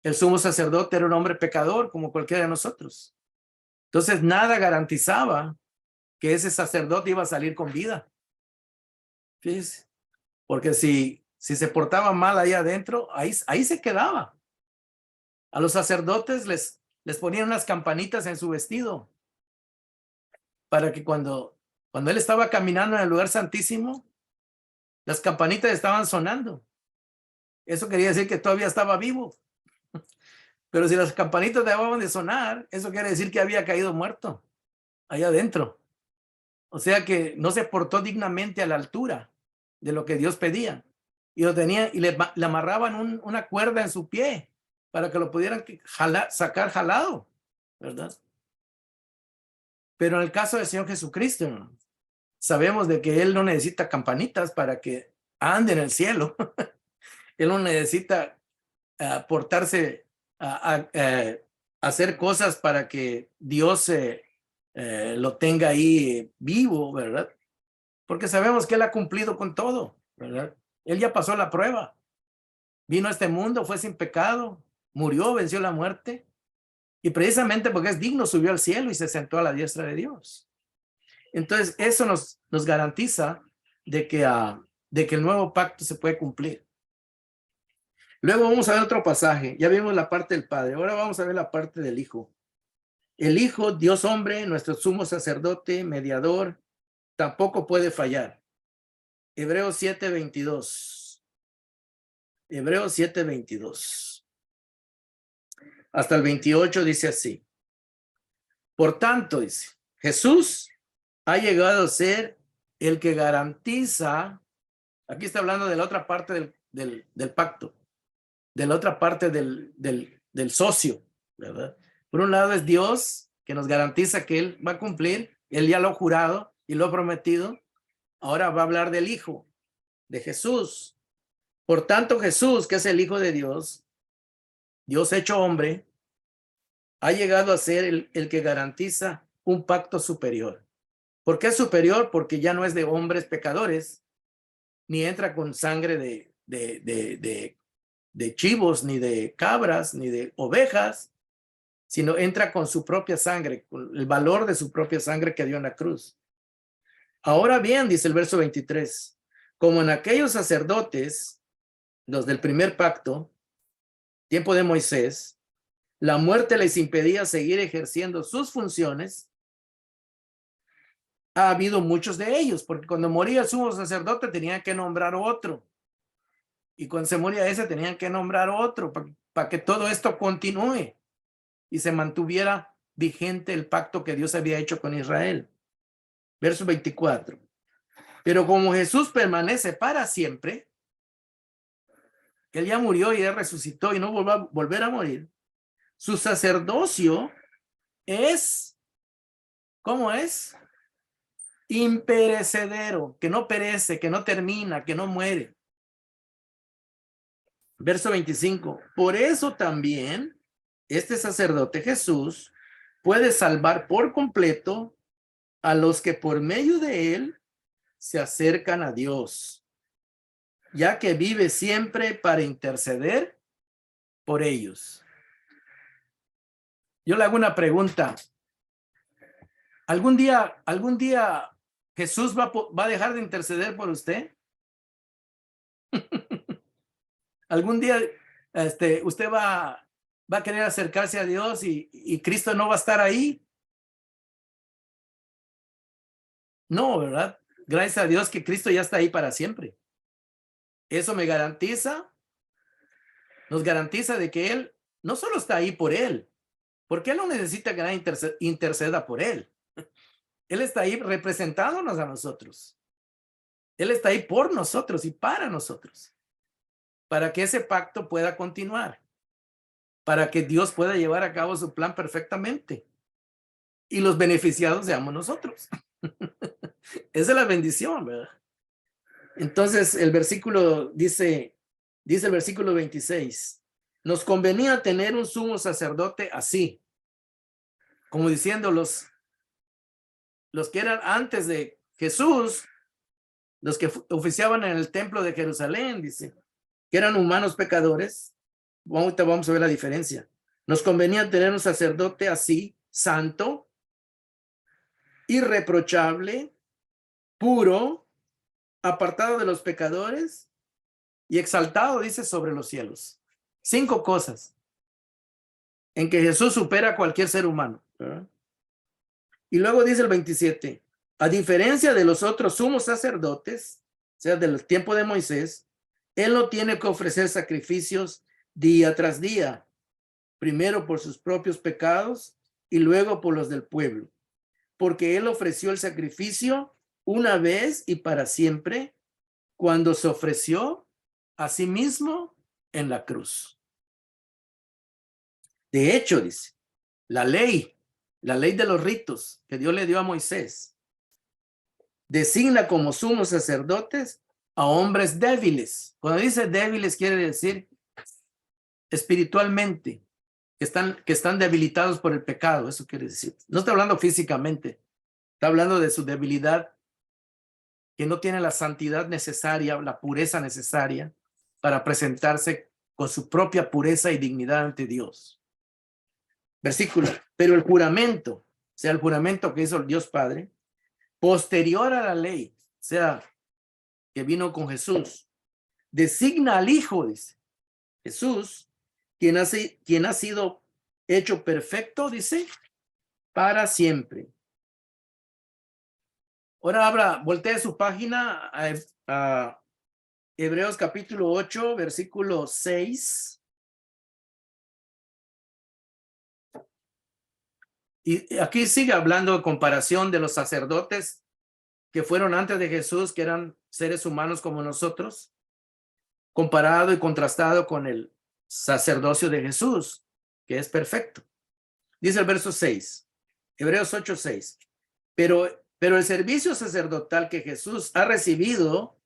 el sumo sacerdote era un hombre pecador como cualquiera de nosotros. Entonces nada garantizaba que ese sacerdote iba a salir con vida. Fíjese, porque si se portaba mal ahí adentro, ahí se quedaba. A los sacerdotes les ponían unas campanitas en su vestido para que cuando él estaba caminando en el lugar santísimo, las campanitas estaban sonando. Eso quería decir que todavía estaba vivo. Pero si las campanitas dejaban de sonar, eso quiere decir que había caído muerto allá adentro. O sea que no se portó dignamente a la altura de lo que Dios pedía. Y lo tenía y le amarraban una cuerda en su pie para que lo pudieran sacar jalado, ¿verdad? Pero en el caso del Señor Jesucristo, sabemos de que Él no necesita campanitas para que ande en el cielo. Él no necesita portarse, hacer cosas para que Dios lo tenga ahí vivo, ¿verdad? Porque sabemos que Él ha cumplido con todo, ¿verdad? Él ya pasó la prueba. Vino a este mundo, fue sin pecado, murió, venció la muerte. Y precisamente porque es digno, subió al cielo y se sentó a la diestra de Dios. Entonces, eso nos garantiza de que el nuevo pacto se puede cumplir. Luego vamos a ver otro pasaje. Ya vimos la parte del Padre. Ahora vamos a ver la parte del Hijo. El Hijo, Dios hombre, nuestro sumo sacerdote, mediador, tampoco puede fallar. Hebreos 7:22. Hebreos 7:22. Hasta el 28 dice así. Por tanto, dice, Jesús ha llegado a ser el que garantiza, aquí está hablando de la otra parte del pacto, de la otra parte del socio, ¿verdad? Por un lado es Dios, que nos garantiza que Él va a cumplir, Él ya lo ha jurado y lo ha prometido. Ahora va a hablar del Hijo, de Jesús. Por tanto, Jesús, que es el Hijo de Dios, Dios hecho hombre, ha llegado a ser el que garantiza un pacto superior. ¿Por qué es superior? Porque ya no es de hombres pecadores, ni entra con sangre de chivos, ni de cabras, ni de ovejas, sino entra con su propia sangre, con el valor de su propia sangre que dio en la cruz. Ahora bien, dice el verso 23, como en aquellos sacerdotes, los del primer pacto, tiempo de Moisés, la muerte les impedía seguir ejerciendo sus funciones, ha habido muchos de ellos, porque cuando moría el sumo sacerdote tenían que nombrar otro. Y cuando se moría ese tenían que nombrar otro para que todo esto continúe y se mantuviera vigente el pacto que Dios había hecho con Israel. Verso 24. Pero como Jesús permanece para siempre, él ya murió y él resucitó y no va a volver a morir, su sacerdocio es, ¿cómo es? Imperecedero, que no perece, que no termina, que no muere. Verso 25. Por eso también este sacerdote Jesús puede salvar por completo a los que por medio de él se acercan a Dios, ya que vive siempre para interceder por ellos. Yo le hago una pregunta. ¿Algún día Jesús va a dejar de interceder por usted? ¿Algún día usted va a querer acercarse a Dios y Cristo no va a estar ahí? No, ¿verdad? Gracias a Dios que Cristo ya está ahí para siempre. Eso me garantiza, nos garantiza de que Él no solo está ahí por Él, porque Él no necesita que nadie interceda por Él. Él está ahí representándonos a nosotros. Él está ahí por nosotros y para nosotros, para que ese pacto pueda continuar, para que Dios pueda llevar a cabo su plan perfectamente y los beneficiados seamos nosotros. Esa es la bendición, ¿verdad? Entonces el versículo dice el versículo 26, nos convenía tener un sumo sacerdote así, como diciendo los que eran antes de Jesús, los que oficiaban en el templo de Jerusalén, dice, que eran humanos pecadores. Ahorita vamos a ver la diferencia. Nos convenía tener un sacerdote así, santo, irreprochable, puro, apartado de los pecadores y exaltado, dice, sobre los cielos. 5 cosas en que Jesús supera a cualquier ser humano, ¿verdad? Y luego dice el 27, a diferencia de los otros sumos sacerdotes, o sea, del tiempo de Moisés, él no tiene que ofrecer sacrificios día tras día, primero por sus propios pecados y luego por los del pueblo, porque él ofreció el sacrificio una vez y para siempre cuando se ofreció a sí mismo en la cruz. De hecho, dice, la ley de los ritos que Dios le dio a Moisés designa como sumos sacerdotes a hombres débiles. Cuando dice débiles quiere decir espiritualmente, que están debilitados por el pecado, eso quiere decir. No está hablando físicamente, está hablando de su debilidad, que no tiene la santidad necesaria, la pureza necesaria para presentarse con su propia pureza y dignidad ante Dios. Versículo, pero el juramento, o sea, el juramento que hizo el Dios Padre, posterior a la ley, o sea, que vino con Jesús, designa al Hijo, dice, Jesús, quien ha sido hecho perfecto, dice, para siempre. Ahora voltee su página a Hebreos capítulo 8, versículo 6. Y aquí sigue hablando de comparación de los sacerdotes que fueron antes de Jesús, que eran seres humanos como nosotros, comparado y contrastado con el sacerdocio de Jesús, que es perfecto. Dice el verso 6, Hebreos 8, 6. Pero el servicio sacerdotal que Jesús ha recibido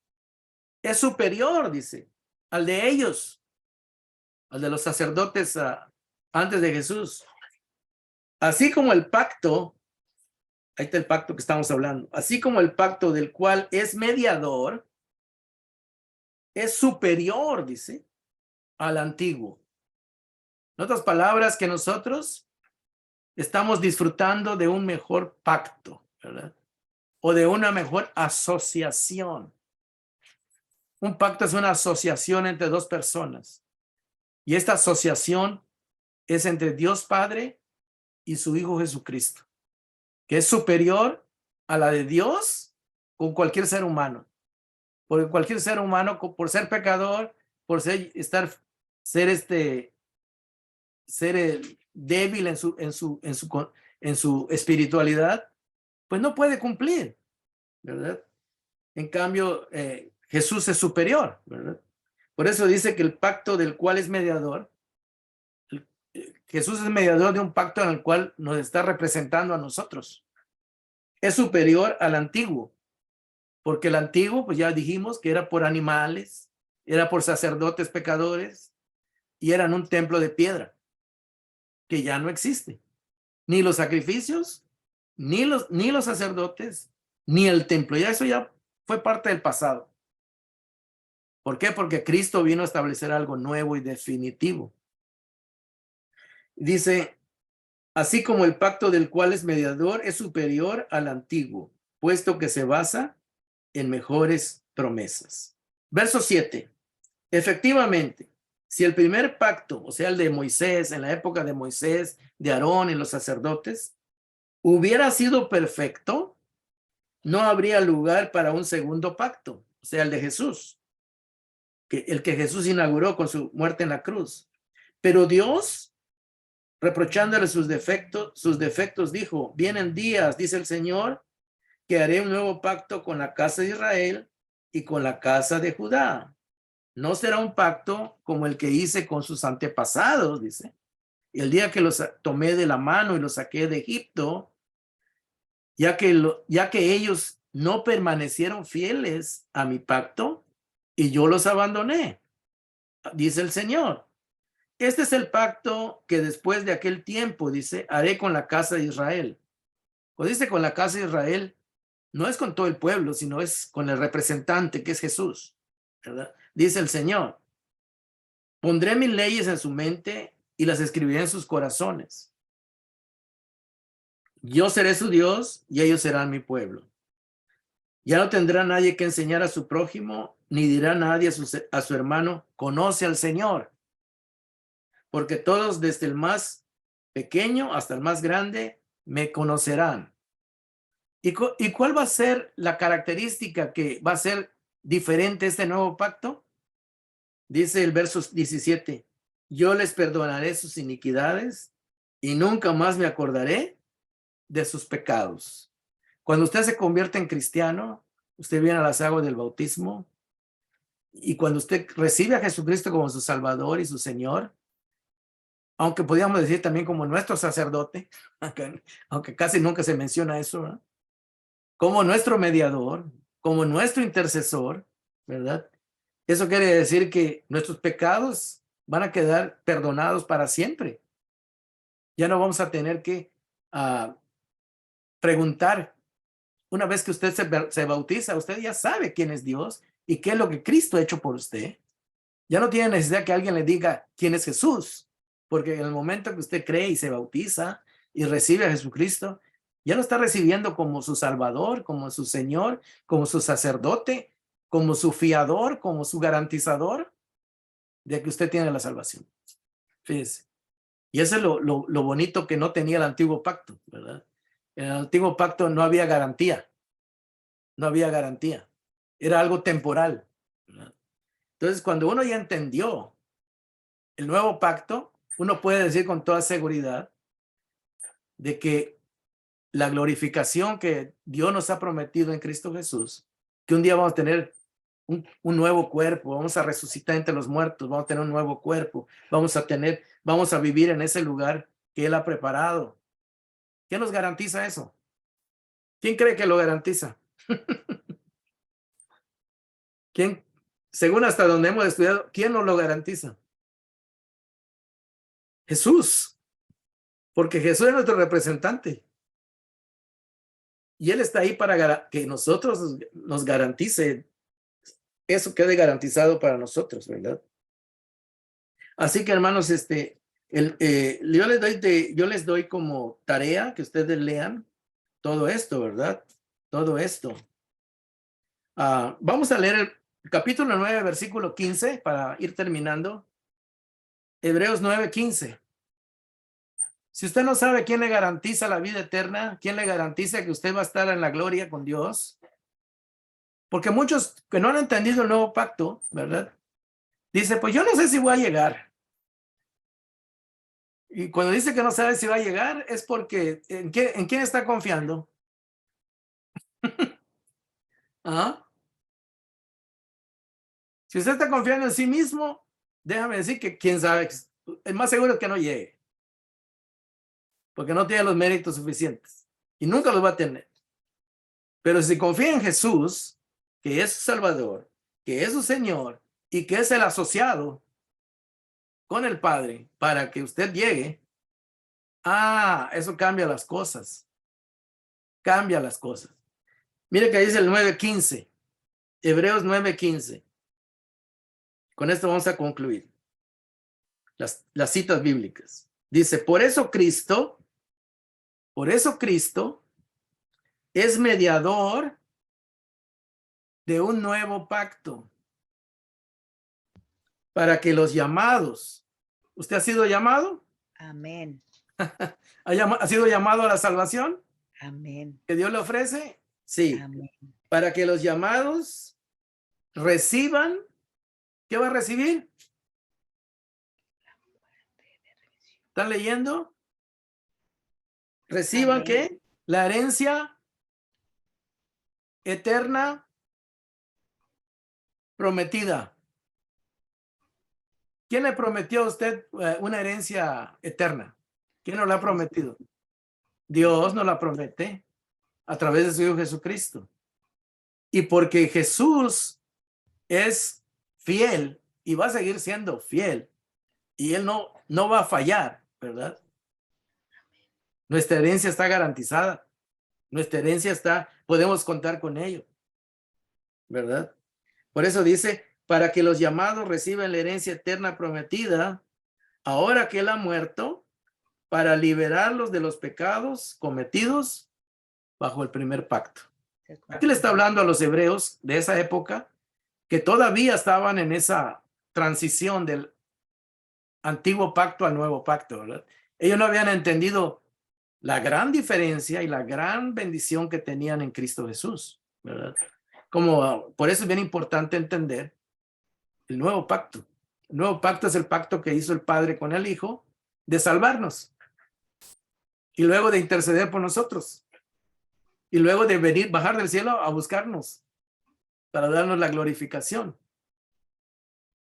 es superior, dice, al de ellos, al de los sacerdotes antes de Jesús. Así como el pacto, ahí está el pacto que estamos hablando, así como el pacto del cual es mediador, es superior, dice, al antiguo. En otras palabras, que nosotros estamos disfrutando de un mejor pacto, ¿verdad? O de una mejor asociación. Un pacto es una asociación entre dos personas. Y esta asociación es entre Dios Padre y su Hijo Jesucristo, que es superior a la de Dios con cualquier ser humano. Porque cualquier ser humano, por ser pecador, por ser débil en su espiritualidad, pues no puede cumplir, ¿verdad? En cambio, Jesús es superior, ¿verdad? Por eso dice que el pacto del cual es mediador, Jesús es mediador de un pacto en el cual nos está representando a nosotros. Es superior al antiguo, porque el antiguo, pues ya dijimos que era por animales, era por sacerdotes pecadores y eran un templo de piedra que ya no existe. Ni los sacrificios, ni los sacerdotes, ni el templo. Ya eso ya fue parte del pasado. ¿Por qué? Porque Cristo vino a establecer algo nuevo y definitivo. Dice, así como el pacto del cual es mediador es superior al antiguo, puesto que se basa en mejores promesas. Verso 7. Efectivamente, si el primer pacto, o sea, el de Moisés, en la época de Moisés, de Aarón y los sacerdotes, hubiera sido perfecto, no habría lugar para un segundo pacto, o sea, el de Jesús, el que Jesús inauguró con su muerte en la cruz. Pero Dios, reprochándole sus defectos, dijo, vienen días, dice el Señor, que haré un nuevo pacto con la casa de Israel y con la casa de Judá. No será un pacto como el que hice con sus antepasados, dice. El día que los tomé de la mano y los saqué de Egipto, ya que ellos no permanecieron fieles a mi pacto y yo los abandoné, dice el Señor. Este es el pacto que después de aquel tiempo, dice, haré con la casa de Israel. Cuando dice con la casa de Israel, no es con todo el pueblo, sino es con el representante que es Jesús, ¿verdad? Dice el Señor, pondré mis leyes en su mente y las escribiré en sus corazones. Yo seré su Dios y ellos serán mi pueblo. Ya no tendrá nadie que enseñar a su prójimo, ni dirá nadie a su hermano, conoce al Señor. Porque todos, desde el más pequeño hasta el más grande, me conocerán. ¿Y cuál va a ser la característica que va a ser diferente este nuevo pacto? Dice el verso 17, yo les perdonaré sus iniquidades y nunca más me acordaré de sus pecados. Cuando usted se convierte en cristiano, usted viene a las aguas del bautismo y cuando usted recibe a Jesucristo como su Salvador y su Señor, aunque podríamos decir también como nuestro sacerdote, aunque casi nunca se menciona eso, ¿verdad? Como nuestro mediador, como nuestro intercesor, ¿verdad? Eso quiere decir que nuestros pecados van a quedar perdonados para siempre. Ya no vamos a tener que preguntar. Una vez que usted se bautiza, usted ya sabe quién es Dios y qué es lo que Cristo ha hecho por usted. Ya no tiene necesidad que alguien le diga quién es Jesús, porque en el momento que usted cree y se bautiza y recibe a Jesucristo, ya lo está recibiendo como su Salvador, como su Señor, como su sacerdote, como su fiador, como su garantizador de que usted tiene la salvación. Fíjese. Y eso es lo bonito que no tenía el antiguo pacto, ¿verdad? En el antiguo pacto no había garantía. No había garantía. Era algo temporal, ¿verdad? Entonces, cuando uno ya entendió el nuevo pacto, uno puede decir con toda seguridad de que la glorificación que Dios nos ha prometido en Cristo Jesús, que un día vamos a tener un nuevo cuerpo, vamos a resucitar entre los muertos, vamos a tener un nuevo cuerpo, vamos a vivir en ese lugar que Él ha preparado. ¿Quién nos garantiza eso? ¿Quién cree que lo garantiza? ¿Quién? Según hasta donde hemos estudiado, ¿quién nos lo garantiza? Jesús, porque Jesús es nuestro representante. Y Él está ahí para que nosotros nos garantice eso quede garantizado para nosotros, ¿verdad? Así que, hermanos, Yo les doy como tarea que ustedes lean todo esto, ¿verdad? Todo esto. Vamos a leer el capítulo 9, versículo 15 para ir terminando. Hebreos 9, 15. Si usted no sabe quién le garantiza la vida eterna, quién le garantiza que usted va a estar en la gloria con Dios, porque muchos que no han entendido el nuevo pacto, ¿verdad? Dice, pues yo no sé si voy a llegar. Y cuando dice que no sabe si va a llegar, es porque ¿en quién está confiando? ¿Ah? Si usted está confiando en sí mismo, déjame decir que quién sabe, es más seguro que no llegue, porque no tiene los méritos suficientes y nunca los va a tener. Pero si confía en Jesús, que es su Salvador, que es su Señor y que es el asociado con el Padre para que usted llegue, eso cambia las cosas. Cambia las cosas. Mire que dice el 9:15, Hebreos 9:15. Con esto vamos a concluir las citas bíblicas. Dice, por eso Cristo es mediador de un nuevo pacto para que los llamados, ¿usted ha sido llamado? Amén. ¿Ha sido llamado a la salvación? Amén. ¿Que Dios le ofrece? Sí. Amén. Para que los llamados reciban, ¿qué va a recibir? ¿Están leyendo? Reciban, Amén. ¿qué? La herencia eterna prometida. ¿Quién le prometió a usted una herencia eterna? ¿Quién nos la ha prometido? Dios nos la promete a través de su Hijo Jesucristo. Y porque Jesús es fiel y va a seguir siendo fiel, y Él no va a fallar, ¿verdad? Nuestra herencia está garantizada. Nuestra herencia podemos contar con ello, ¿verdad? Por eso dice, para que los llamados reciban la herencia eterna prometida, ahora que Él ha muerto, para liberarlos de los pecados cometidos bajo el primer pacto. Aquí le está hablando a los hebreos de esa época que todavía estaban en esa transición del antiguo pacto al nuevo pacto, ¿verdad? Ellos no habían entendido la gran diferencia y la gran bendición que tenían en Cristo Jesús, ¿verdad? Por eso es bien importante entender el nuevo pacto. El nuevo pacto es el pacto que hizo el Padre con el Hijo de salvarnos y luego de interceder por nosotros y luego de bajar del cielo a buscarnos para darnos la glorificación.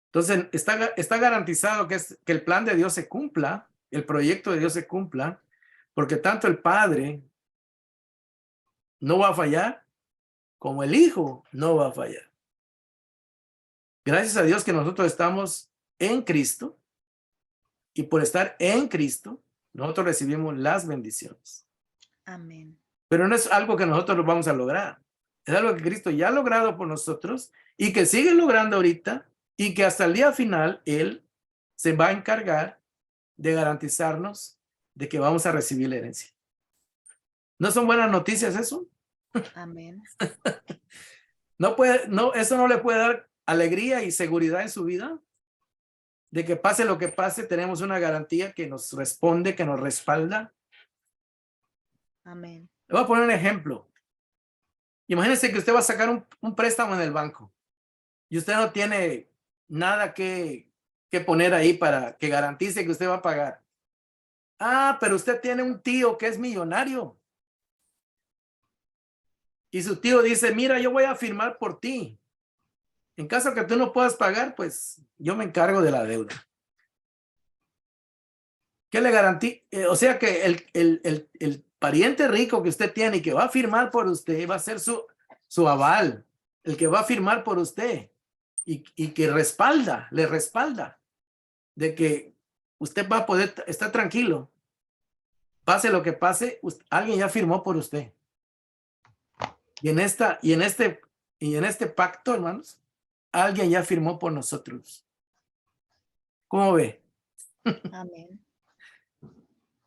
Entonces, está garantizado que el plan de Dios se cumpla, el proyecto de Dios se cumpla, porque tanto el Padre no va a fallar, como el Hijo no va a fallar. Gracias a Dios que nosotros estamos en Cristo, y por estar en Cristo, nosotros recibimos las bendiciones. Amén. Pero no es algo que nosotros lo vamos a lograr. Es algo que Cristo ya ha logrado por nosotros y que sigue logrando ahorita, y que hasta el día final Él se va a encargar de garantizarnos de que vamos a recibir la herencia. ¿No son buenas noticias eso? Amén. Eso no le puede dar alegría y seguridad en su vida, de que pase lo que pase, tenemos una garantía que nos responde, que nos respalda. Amén. Le voy a poner un ejemplo. Imagínense que usted va a sacar un préstamo en el banco y usted no tiene nada que poner ahí para que garantice que usted va a pagar. Pero usted tiene un tío que es millonario. Y su tío dice, mira, yo voy a firmar por ti. En caso que tú no puedas pagar, pues yo me encargo de la deuda. ¿Qué le garantiza? O sea que el pariente rico que usted tiene y que va a firmar por usted va a ser su aval, el que va a firmar por usted y que le respalda de que usted va a poder estar tranquilo. Pase lo que pase, alguien ya firmó por usted. Y en este pacto, hermanos, alguien ya firmó por nosotros. ¿Cómo ve? Amén.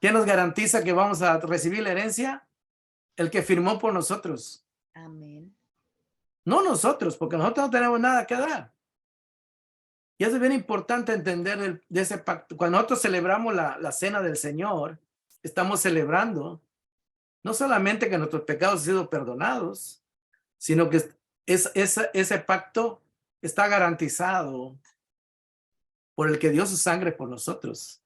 ¿Quién nos garantiza que vamos a recibir la herencia? El que firmó por nosotros. Amén. No nosotros, porque nosotros no tenemos nada que dar. Y es bien importante entender de ese pacto. Cuando nosotros celebramos la cena del Señor, estamos celebrando no solamente que nuestros pecados han sido perdonados, sino que ese pacto está garantizado por el que dio su sangre por nosotros.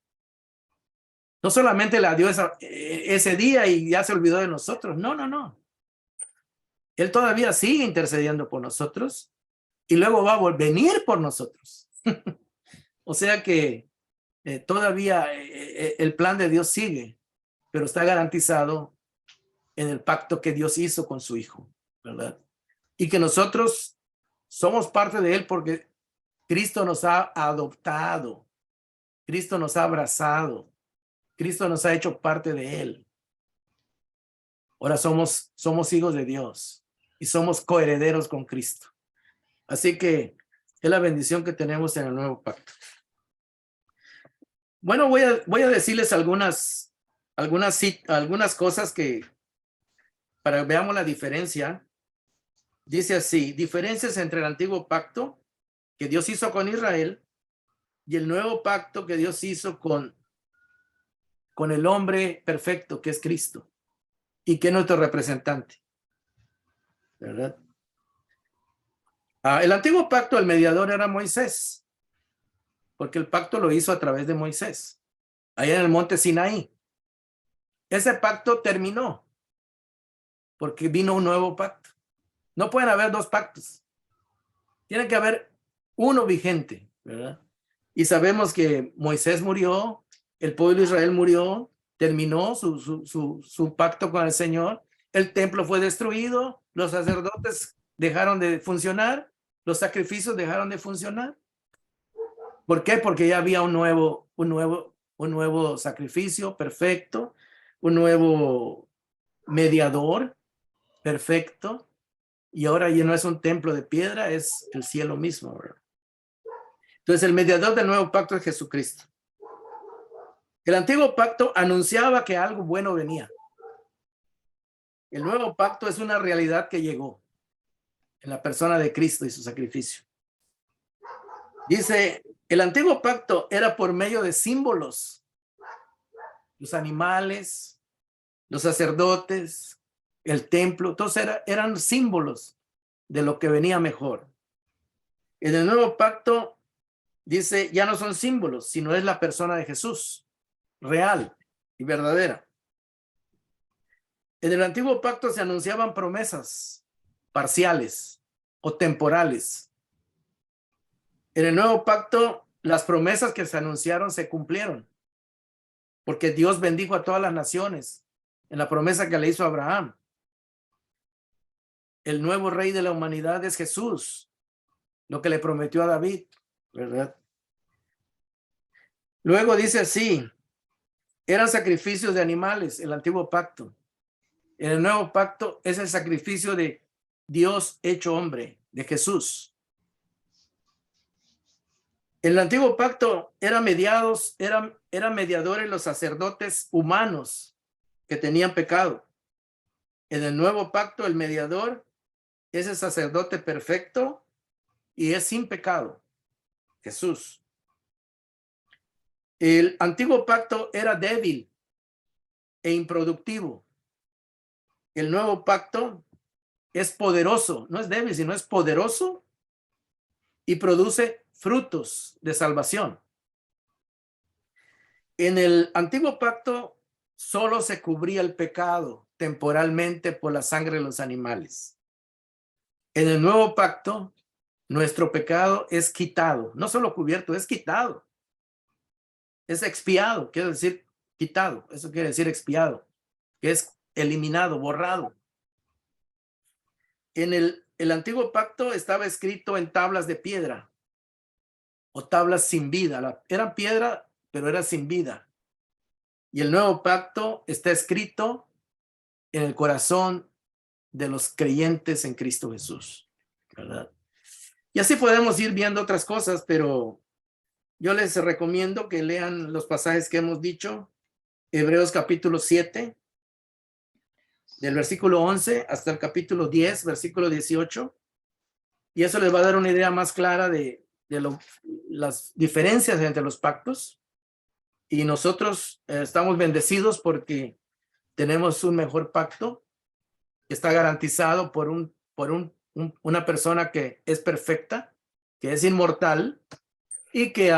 No solamente la dio ese día y ya se olvidó de nosotros. No, no, no. Él todavía sigue intercediendo por nosotros y luego va a venir por nosotros. O sea que todavía el plan de Dios sigue, pero está garantizado en el pacto que Dios hizo con su Hijo, ¿verdad? Y que nosotros somos parte de él porque Cristo nos ha adoptado, Cristo nos ha abrazado, Cristo nos ha hecho parte de él. Ahora somos hijos de Dios y somos coherederos con Cristo. Así que es la bendición que tenemos en el nuevo pacto. Bueno, voy a decirles algunas cosas que para que veamos la diferencia. Dice así: diferencias entre el antiguo pacto que Dios hizo con Israel y el nuevo pacto que Dios hizo con el hombre perfecto que es Cristo y que es nuestro representante, ¿verdad? El antiguo pacto, el mediador era Moisés, porque el pacto lo hizo a través de Moisés, allá en el monte Sinaí. Ese pacto terminó porque vino un nuevo pacto. No pueden haber dos pactos. Tiene que haber uno vigente, ¿verdad? Y sabemos que Moisés murió, el pueblo de Israel murió, terminó su pacto con el Señor, el templo fue destruido, los sacerdotes dejaron de funcionar, los sacrificios dejaron de funcionar. ¿Por qué? Porque ya había un nuevo sacrificio perfecto, un nuevo mediador perfecto, y ahora ya no es un templo de piedra, es el cielo mismo, ¿verdad? Entonces, el mediador del nuevo pacto es Jesucristo. El antiguo pacto anunciaba que algo bueno venía. El nuevo pacto es una realidad que llegó en la persona de Cristo y su sacrificio. Dice, el antiguo pacto era por medio de símbolos. Los animales, los sacerdotes, el templo, todos eran símbolos de lo que venía mejor. En el nuevo pacto, dice, ya no son símbolos, sino es la persona de Jesús, real y verdadera. En el antiguo pacto se anunciaban promesas parciales o temporales. En el nuevo pacto, las promesas que se anunciaron se cumplieron, porque Dios bendijo a todas las naciones en la promesa que le hizo a Abraham. El nuevo rey de la humanidad es Jesús, lo que le prometió a David, ¿verdad? Luego dice así, eran sacrificios de animales, el antiguo pacto. En el nuevo pacto es el sacrificio de Dios hecho hombre, de Jesús. En el antiguo pacto eran mediadores los sacerdotes humanos que tenían pecado. En el nuevo pacto el mediador es el sacerdote perfecto y es sin pecado, Jesús. El antiguo pacto era débil e improductivo. El nuevo pacto es poderoso, no es débil, sino es poderoso y produce frutos de salvación. En el antiguo pacto solo se cubría el pecado temporalmente por la sangre de los animales. En el nuevo pacto, nuestro pecado es quitado, no solo cubierto, es quitado. Es expiado, quiere decir quitado, eso quiere decir expiado, que es eliminado, borrado. En el antiguo pacto estaba escrito en tablas de piedra o tablas sin vida. Eran piedra, pero era sin vida. Y el nuevo pacto está escrito en el corazón de los creyentes en Cristo Jesús, ¿verdad? Y así podemos ir viendo otras cosas, pero yo les recomiendo que lean los pasajes que hemos dicho Hebreos capítulo 7, del versículo 11 hasta el capítulo 10, versículo 18. Y eso les va a dar una idea más clara de las diferencias entre los pactos. Y nosotros estamos bendecidos porque tenemos un mejor pacto que está garantizado por una persona que es perfecta, que es inmortal y que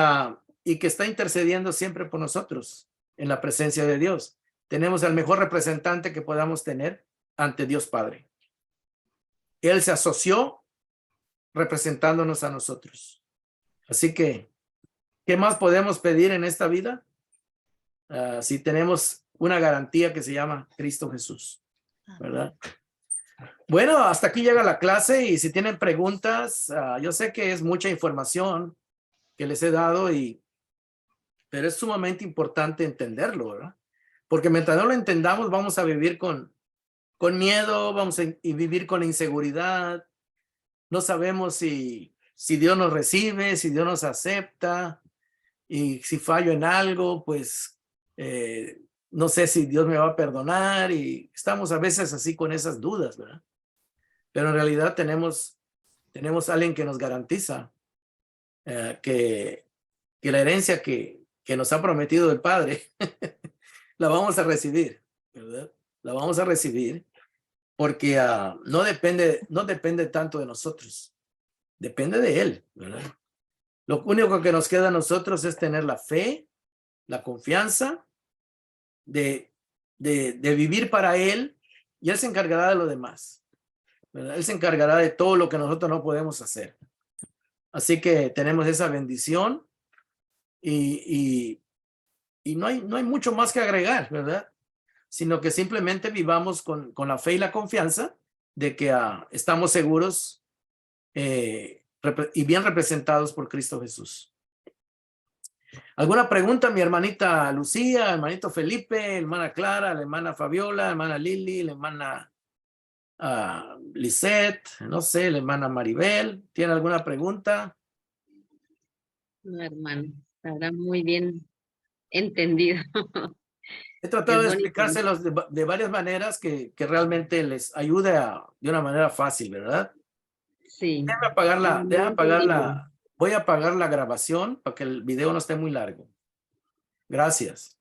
está intercediendo siempre por nosotros en la presencia de Dios. Tenemos al mejor representante que podamos tener ante Dios Padre. Él se asoció representándonos a nosotros. Así que, ¿qué más podemos pedir en esta vida? Si tenemos una garantía que se llama Cristo Jesús, ¿verdad? Bueno, hasta aquí llega la clase y si tienen preguntas, yo sé que es mucha información que les he dado, pero es sumamente importante entenderlo, ¿verdad? Porque mientras no lo entendamos, vamos a vivir con miedo, vamos a vivir con inseguridad. No sabemos si Dios nos recibe, si Dios nos acepta, y si fallo en algo, pues no sé si Dios me va a perdonar, y estamos a veces así con esas dudas, ¿verdad? Pero en realidad tenemos alguien que nos garantiza que la herencia que nos ha prometido el Padre la vamos a recibir, ¿verdad? La vamos a recibir porque no depende tanto de nosotros, depende de Él, ¿verdad? Lo único que nos queda a nosotros es tener la fe, la confianza de vivir para Él, y Él se encargará de lo demás, ¿verdad? Él se encargará de todo lo que nosotros no podemos hacer. Así que tenemos esa bendición y no hay mucho más que agregar, ¿verdad? Sino que simplemente vivamos con la fe y la confianza de que estamos seguros y bien representados por Cristo Jesús. ¿Alguna pregunta, mi hermanita Lucía, hermanito Felipe, hermana Clara, la hermana Fabiola, hermana Lili, la hermana Lisette, no sé, la hermana Maribel? ¿Tiene alguna pregunta? No, hermano, estará muy bien entendido. He tratado Es de bonito. explicárselos de varias maneras que realmente les ayude de una manera fácil, ¿verdad? Sí. Voy a apagar la grabación para que el video no esté muy largo. Gracias.